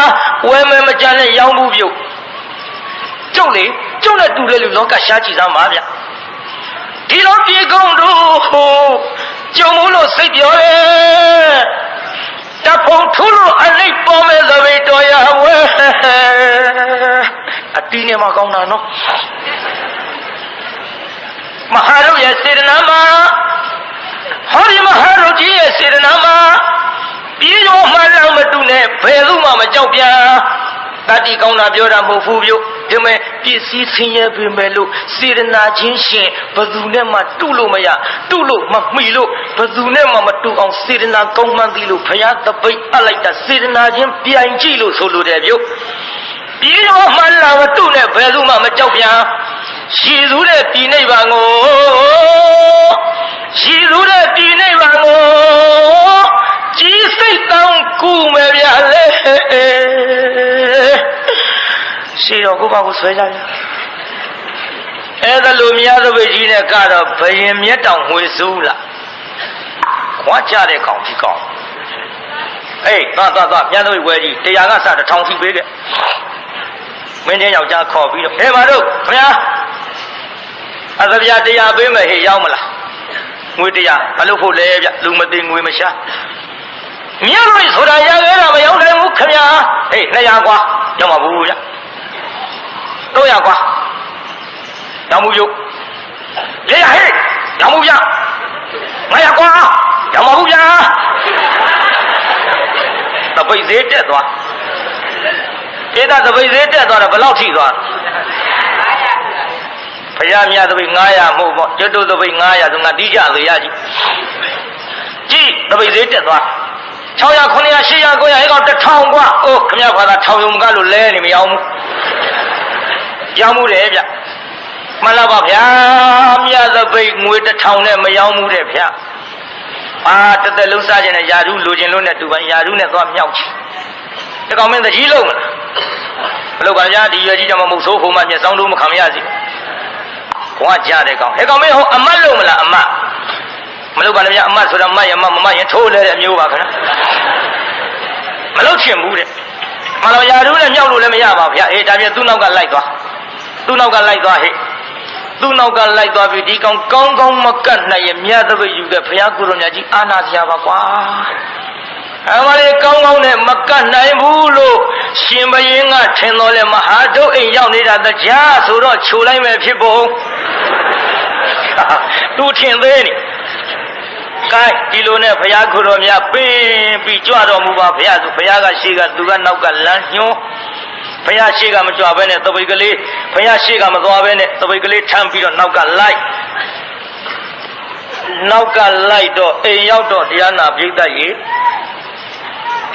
ဝဲမဲမကြနဲ့ရောင်းဘူးပြုတ်ကျုပ်နဲ့တူတဲ့လူလောကရှားကြည့်စမ်းပါဗျဒီလိုပြေကုန်တို့ကြုံမှုလို့စိတ်ပြောတယ်တဖုံထူးလို့အလိပ်ပေါ်မဲ့သဘေတော်ရဝဲအတီးနဲ့မှကောင်းတာနော်မဟာရုပ်ရဲ့စေတနာမှာဟောဒီမဟာရုပ်ကြီးရဲ့စေတနာမှာပြီးရောမှလည်းမတူနဲ့ဘယ်သူမှမကြောက်ပြန်တတိကောင်းတာပြောတာမဟုတ်ဘူးပြုဒီမဲ့ပစ္စည်းဆင်းရဲပေမဲ့လို့စေတနာချင်းရှင်ဘယ်သူနဲ့မှတူလို့မရတူလို့မမှီလို့ဘယ်သူနဲ့မှမတူအောင်စေတနာကောင်းမှန်းသိလို့ဘုရားတပိတ်အပ်လိုက်တာစေတနာချင်းပြိုင်ကြည့်လို့ဆိုလိုတယ်ပြုပြီးတော့မှလာမတူနဲ့ဘယ်သူမှမကြောက်ပြန်ရှိသူတဲ့ဒီနိဗ္ဗာန်ကိုရှိသူတဲ့ဒီနိဗ္ဗာန်ကိုကြီးစိတ်တောင်းကူမယ်ဗျာလေရှိတော့ကိုပါကိုဆွဲကြတယ်အဲ့ဒါလိုမြတ်စွာဘုရားကြီးနဲ့ကတော့ဘယင်မျက်တောင်ငွေစုလားခွာကြတဲ့ကောင်ဒီကောင်အေးသွားမြတ်စွာဘုရားဝဲကြီးတရားကစ1000ထိပေးခဲ့မင်းချင်းယောက်ျားခေါ်ပြီးတော့ဟဲ့ပါတို့ခင်ဗျာအသဗျာတရားပေးမယ်ဟေ့ရောက်မလားငွေတရားမလုပ်ဖို့လဲဗျလူမသိငွေမရှာမြတ်စွာဆိုတာရခဲ့တာမရောက်နိုင်ဘူးခင်ဗျာဟေး200ကွာရောက်မှာဘူးဗျ300ကွာရောက်မှုပြုတ်ဟေးရောက်မှုဗျ900ကွာရောက်မှာဘူးဗျတပိတ်သေးတက်သွားဧကတပိတ်သေးတက်သွားတော့ဘယ်လောက်ထိသွားဘုရားမြတ်တပိတ်900မဟုတ်ပေါ့ကျွတ်တို့တပိတ်900ဆိုငါတီးကြလေရကြည့်ကြည့်တပိတ်သေးတက်သွား600 900 800 900အဲ့ကောင်1000ကွာအိုးခမရဘာသာ1000ရုံကလို့လဲနေမရောက်ဘူးရောက်မှုတယ်ဗျမှန်လားပါဗျာမြတ်သပိတ်ငွေ1000နဲ့မရောက်မှုတဲ့ဗျတသက်လုံးစားခြင်းနဲ့ယာရုလိုခြင်းလို့နဲ့တူပါယာရုနဲ့သွားမြောက်ချင်တကောင်မင်းတကြီးလုံးမလားမလုပ်ပါဗျာဒီရွယ်ကြီးကြောင့်မဟုတ်ဆိုးခုံမှမျက်စောင်းလို့မခံမရစီခွာကြတဲ့ကောင်ဟဲ့ကောင်မင်းဟောအမတ်လုံးမလားအမတ်မလုပ်ပါနဲ့ဗျာအမတ်ဆိုတာမတ်ရမရင်ထိုးလဲတဲ့အမျိုးပါခဏမလုပ်ချင်ဘူးတဲ့မလို့ယာရုနဲ့မြောက်လို့လည်းမရပါဗျာအေးဒါပြန်သူ့နောက်ကလိုက်သွားဟဲ့သူ့နောက်ကလိုက်သွားပြီးဒီကောင်ကောင်းမကတ်နိုင်ရဲ့မြတ်သဘယူတဲ့ဘုရားကိုယ်တော်မြတ်ကြီးအာနာစရာပါကွာအမလေးကောင်းနဲ့မကတ်နိုင်ဘူးလို့ရှင်ဘရင်ကထင်တော်လဲမဟာဒုတ်အိမ်ရောက်နေတာတရားဆိုတော့ခြုံလိုက်မယ်ဖြစ်ပုံသူထင်သေးနေကဲဒီလိုနဲ့ဘုရားကိုယ်တော်မြတ်ပင်းပြီးကြွတော်မူပါဘုရားဆိုဘုရားကရှေ့ကသူကနောက်ကလမ်းညွှန်းဘုရားရှေ့ကမကြွဘဲနဲ့တပိတ်ကလေးဘုရားရှေ့ကမသွားဘဲနဲ့တပိတ်ကလေးထမ်းပြီးတော့နောက်ကလိုက်တော့အိမ်ရောက်တော့တရားနာပြိတ္တရေ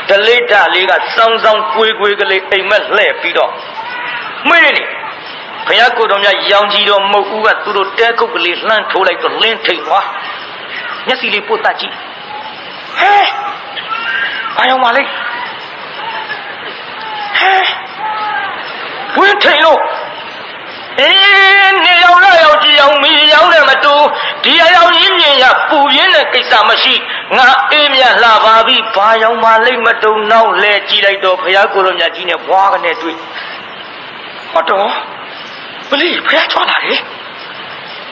ဒလိတလေးကစောင်းကွေးကလေးအိမ်မက်လှဲ့ပြီးတော့မေးနေဘုရားကိုယ်တော်မြတ်ရောင်ကြီးတော်မုတ်ဦးကသူတို့တဲခုတ်ကလေးလှမ်းထိုးလိုက်တော့လင်းထိတ်သွားမျက်စိလေးပုတ်တတ်ကြည့်ဟဲဘာရောက်ပါလဲဝင်းထိန်လို့နေရောက်လာရောက်ကြည့်အောင်မီရောက်တယ်မတူဒီအယောင်ကြီးမြင်ရပူရင်းတဲ့ကိစ္စမရှိငါအေးမြလှပါပြီဘာရောက်မှလိမ့်မတုံနောက်လဲကြည့်လိုက်တော့ဘုရားကိုယ်တော်မြတ်ကြီးနဲ့ဘွားကနေတွေ့ဟောတော့ဘလီဘုရားကြွလာတယ်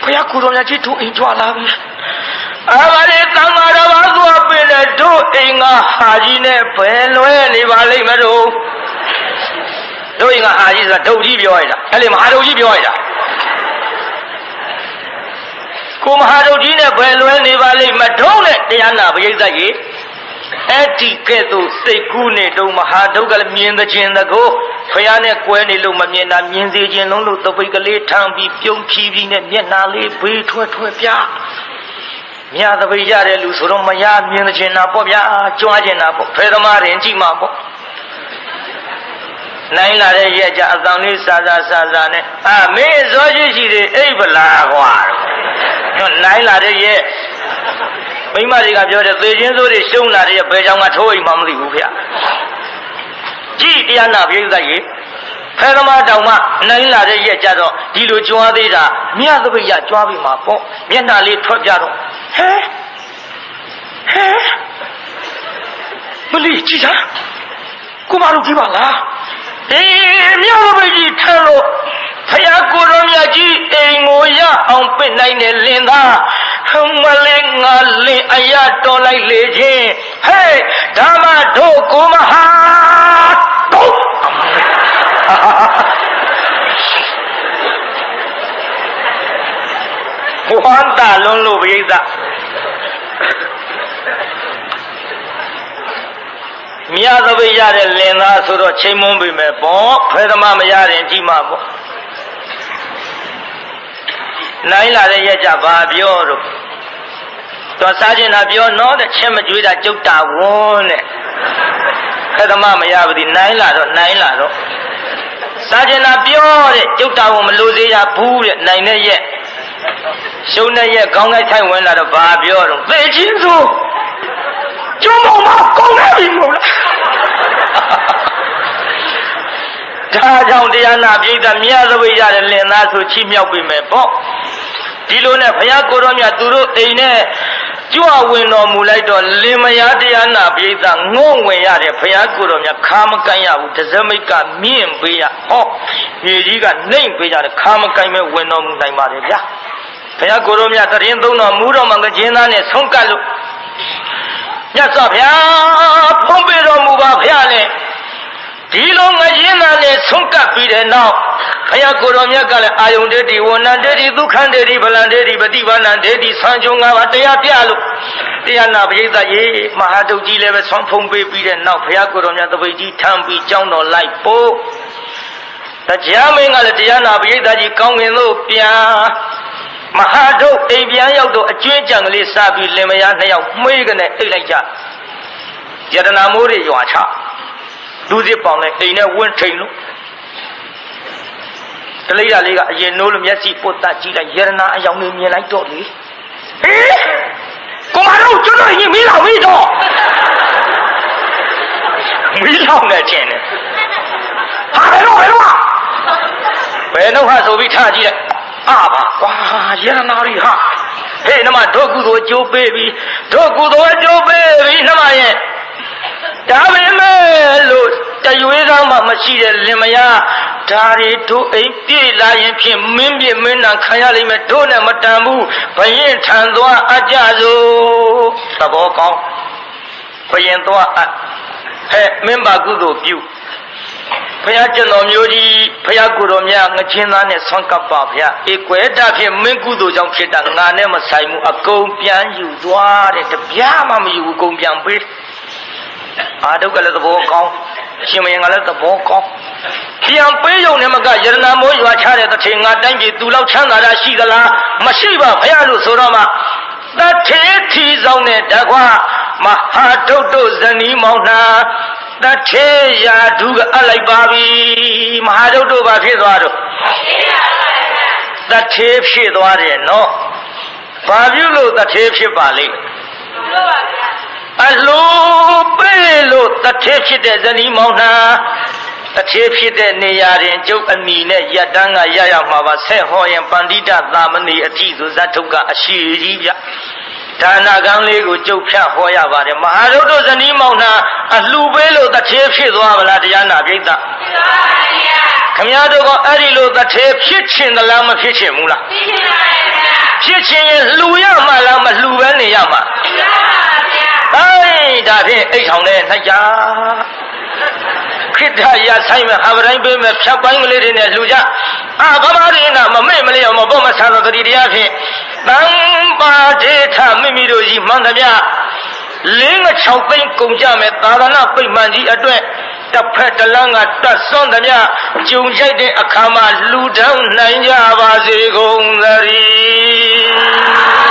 ဘုရားကိုယ်တော်မြတ်ကြီးတို့အိမ်ကြွလာပြီအဘရိသံဃာတော်ဘာသွားပြင်လဲတို့အိမ်ကဟာကြီးနဲ့ဘယ်လွဲနေပါလိမ့်မတို့တို့အိမ်ကဟာကြီးဆိုတာဒုတ်ကြီးပြောရတာအဲ့လေမဟာဒုတ်ကြီးပြောရတာကိုမဟာဒုတ်ကြီးနဲ့ဘယ်လွဲနေပါလိမ့်မတို့နဲ့တရားနာပရိသတ်ကြီးအဲ့ဒီကဲ့သို့စိတ်ကူးနေတုံးမဟာဒုက္ခလည်းမြင်တဲ့ခြင်းတကိုဖယားနဲ့ကွဲနေလို့မမြင်တာမြင်စေခြင်းလုံးလို့တပိတ်ကလေးထမ်းပြီးပြုံးဖြီးပြီးနဲ့မျက်နှာလေးဘေးထွက်ပြ မြတ်သပိရတဲ့လူဆိုတော့မရမြင်ချင်တာပေါ့ဗျာကြွားချင်တာပေါ့ဖဲသမားရင်ကြည့်မှာပေါ့နိုင်လာတဲ့ရဲ့ကြအတောင်လေးစားနဲ့မင်းဇောရှိတယ်အိပ်ပလားကွာတော့နိုင်လာတဲ့ရဲ့မိမတွေကပြောတယ်သေချင်းစိုးတွေရှုံးလာတဲ့ရဲ့ဘယ်ကြောင့်မှထိုးအိမ်မှမသိဘူးဗျကြည့်တရားနာပြိဿရေဖဲသမားတောင်မှနိုင်လာတဲ့ရဲ့ကြတော့ဒီလိုကြွားသေးတာမြတ်သပိရကြွားပြီးမှာပေါ့မျက်နှာလေးထွက်ပြတော့ဟဲမလီကြည့်တာကိုမလို့ကြည့်ပါလားမြတ်သပိကြီးထမ်းလို့ဖယားကိုတော်မြတ်ကြီးအိမ်ကိုရအောင်ပင့်နိုင်တဲ့လင်သားမလေးငါလင်အရာတော်လိုက်လေချင်းဟဲ့ဓမ္မတို့ကိုမဟာတော့ဝမ်းသာလွန်းလို့ပြိဿမြတ်သပိရတဲ့လင်သားဆိုတော့ချိန်မွန်းပြီမဲ့ပေါ့ဖဲသမားမရရင်ကြည့်မှာပေါ့နိုင်လာတဲ့ရက်ကြဘာပြောတော့တော်စားခြင်းတာပြောနော်တဲ့ချက်မကြွေးတာကြုတ်တာဝန်းတဲ့ဖဲသမားမရဘူးဒီနိုင်လာတော့စားခြင်းတာပြောတဲ့ကြုတ်တာဝန်းမလို့သေးရဘူးတဲ့နိုင်တဲ့ရက်ရှုံးတဲ့ရက်ခေါင်းကိုက်ထိုင်ဝင်လာတော့ဘာပြောတော့သေချင်းဆိုကျုံမောင်မကောင်းနေပြီမို့လားဒါကြောင့်တရားနာပြိဿမြတ်သပိရတဲ့လင်သားဆိုချီးမြှောက်ပေးမယ်ပေါ့ဒီလိုနဲ့ဘုရားကိုတော်မြတ်သူတို့အိမ်နဲ့ကြွဝင်တော်မူလိုက်တော့လင်မယားတရားနာပြိဿငုံဝင်ရတဲ့ဘုရားကိုတော်မြတ်ခါမကိုင်းရဘူးတစမိတ်ကမြင့်ပေးရဟောမြေကြီးကနှိမ့်ပေးကြတယ်ခါမကိုင်းမဲ့ဝင်တော်မူနိုင်ပါတယ်ဗျာဘုရားကိုတော်မြတ်တရင်သုံးတော်မူတော်မှာကကျင်းသားနဲ့ဆုံးကပ်လို့မြတ်စွာဘုရားဖုံးပေးတော်မူပါဘုရားနဲ့ဒီလိုငရင်သားနဲ့ဆုံးကပ်ပြီးတဲ့နောက်ဘုရားကိုယ်တော်မြတ်ကလည်းအာယုန်တေတိဝဏ္ဏတေတိဒုက္ခတေတိဗလံတေတိပฏิဘာဏတေတိဆံချုံ၅ပါးတရားပြလို့တရားနာပရိသတ်ရေမဟာတုတ်ကြီးလည်းပဲဆွမ်းဖုံးပေးပြီးတဲ့နောက်ဘုရားကိုယ်တော်မြတ်တပိတ်ကြီးထမ်းပြီးကြောင်းတော်လိုက်ပို့တရားမင်းကလည်းတရားနာပရိသတ်ကြီးကောင်းကင်သို့ပြန်မဟာတုတ်အိမ်ပြန်ရောက်တော့အကျွင်းကြံကလေးစပြီးလင်မယားနှစ်ယောက်မှွေးကနေအိတ်လိုက်ကြယတနာမိုးတွေရွာချလူစစ်ပေါင်နဲ့အိမ်နဲ့ဝင်းထိန်လို့တလိရလေးကအရင်နိုးလို့မျက်စိပုတ်တကြည့်လိုက်ယရနာအယောင်လေးမြင်လိုက်တော့လေကိုမတို့ကျွတ်တော့ရင်မီးလောင်ပြီတော့မီးလောင်နေခြင်းနဲ့ဟာဘယ်တော့ဟာဆိုပြီးထားကြည့်လိုက်အာပါကွာယရနာရီဟာဟေးနမဒုက္ကုသိုလ်ကျိုးပေးပြီးဒုက္ကုသိုလ်ကျိုးပေးပြီးနမရဲ့ဒါပေမဲ့လို့တရွေးကောင်းမှမရှိတဲ့လင်မယားဒါတွေတို့အိမ်ပြေးလာရင်ဖြင့်မင်းပြမင်းနာခံရလိမ့်မယ်တို့နဲ့မတန်ဘူးဘရင်ထံသွားအကြစို့သဘောကောင်းဘရင်သွားအဟဲ့မင်းပါကုသိုလ်ပြုဘုရားကျွန်တော်မျိုးကြီးဘုရားကိုယ်တော်မြတ်ငချင်းသားနဲ့ဆွမ်းကပ်ပါဗျာဧကွယ်တာဖြင့်မင်းကုသိုလ်ကြောင့်ဖြစ်တာငါနဲ့မဆိုင်ဘူးအကုန်ပြန်ယူသွားတဲ့တပြားမှမယူဘူးအကုန်ပြန်ပေးအာဒုက္ခလည်းသဘောကောင်းရှင်မင်းကလည်းသဘောကောင်းပြန်ပေးရုံနဲ့မကယရနာမိုးရွာချတဲ့တစ်ချိန်ငါတိုင်းပြည်သူလောက်ချမ်းသာတာရှိသလားမရှိပါဘုရားလို့ဆိုတော့မှတထေထီဆောင်တဲ့တကွာမဟာဒုတ်တို့ဇနီးမောင်နှံတထေရာဓုကအလိုက်ပါပြီမဟာဒုတ်တို့ဘာဖြစ်သွားတော့တထေဖြစ်သွားတယ်နော်ဘာပြုလို့တထေဖြစ်ပါလိမ့်အလိုပေးလို့တထေဖြစ်တဲ့ဇနီးမောင်နှံတထေဖြစ်တဲ့နေရာတွင်ကျုပ်အနီနဲ့ရတန်းကရရမှာပါဆက်ဟောရင်ပန္တိတသာမဏေအထိဆိုဇတ်ထုတ်ကအရှိကြီးဗျဒါနကံလေးကိုကျုပ်ဖြတ်ဟောရပါတယ်မဟာရုဒ္ဓဇနီးမောင်နှံအလှပေးလို့တထေဖြစ်သွားမလားတရားနာပြိဿဖြစ်ပါပါဗျာခင်ဗျားတို့ကအဲ့ဒီလိုတထေဖြစ်ချင်သလားမဖြစ်ချင်ဘူးလားဖြစ်ချင်ပါဗျာဖြစ်ချင်ရင်လှူရမှလားမလှူပဲနေရမှာဖြစ်ပါပါဗျာဟဲ့ဒါဖြင့်အိတ်ထောင်တဲ့နှစ်ကြခိတ္တရဆိုင်မဲ့ဟာတိုင်းပေးမဲ့ဖြတ်ပိုင်းကလေးတွေနဲ့လှူကြဗမာရင်းကမမေ့မလျော်မပေါ့မဆာသောတတိတရားဖြင့်တံပါဒေထမိမိတို့ကြီးမှန်သမျှ6 သိန်းကုန်ကြမဲ့သာသနာပိတ်မှန်ကြီးအတွက်တစ်ဖက်တစ်လမ်းကတတ်စွန့်သမျှကြုံကြိုက်တဲ့အခါမှာလှူဒန်းနိုင်ကြပါစေကုန်သတည်း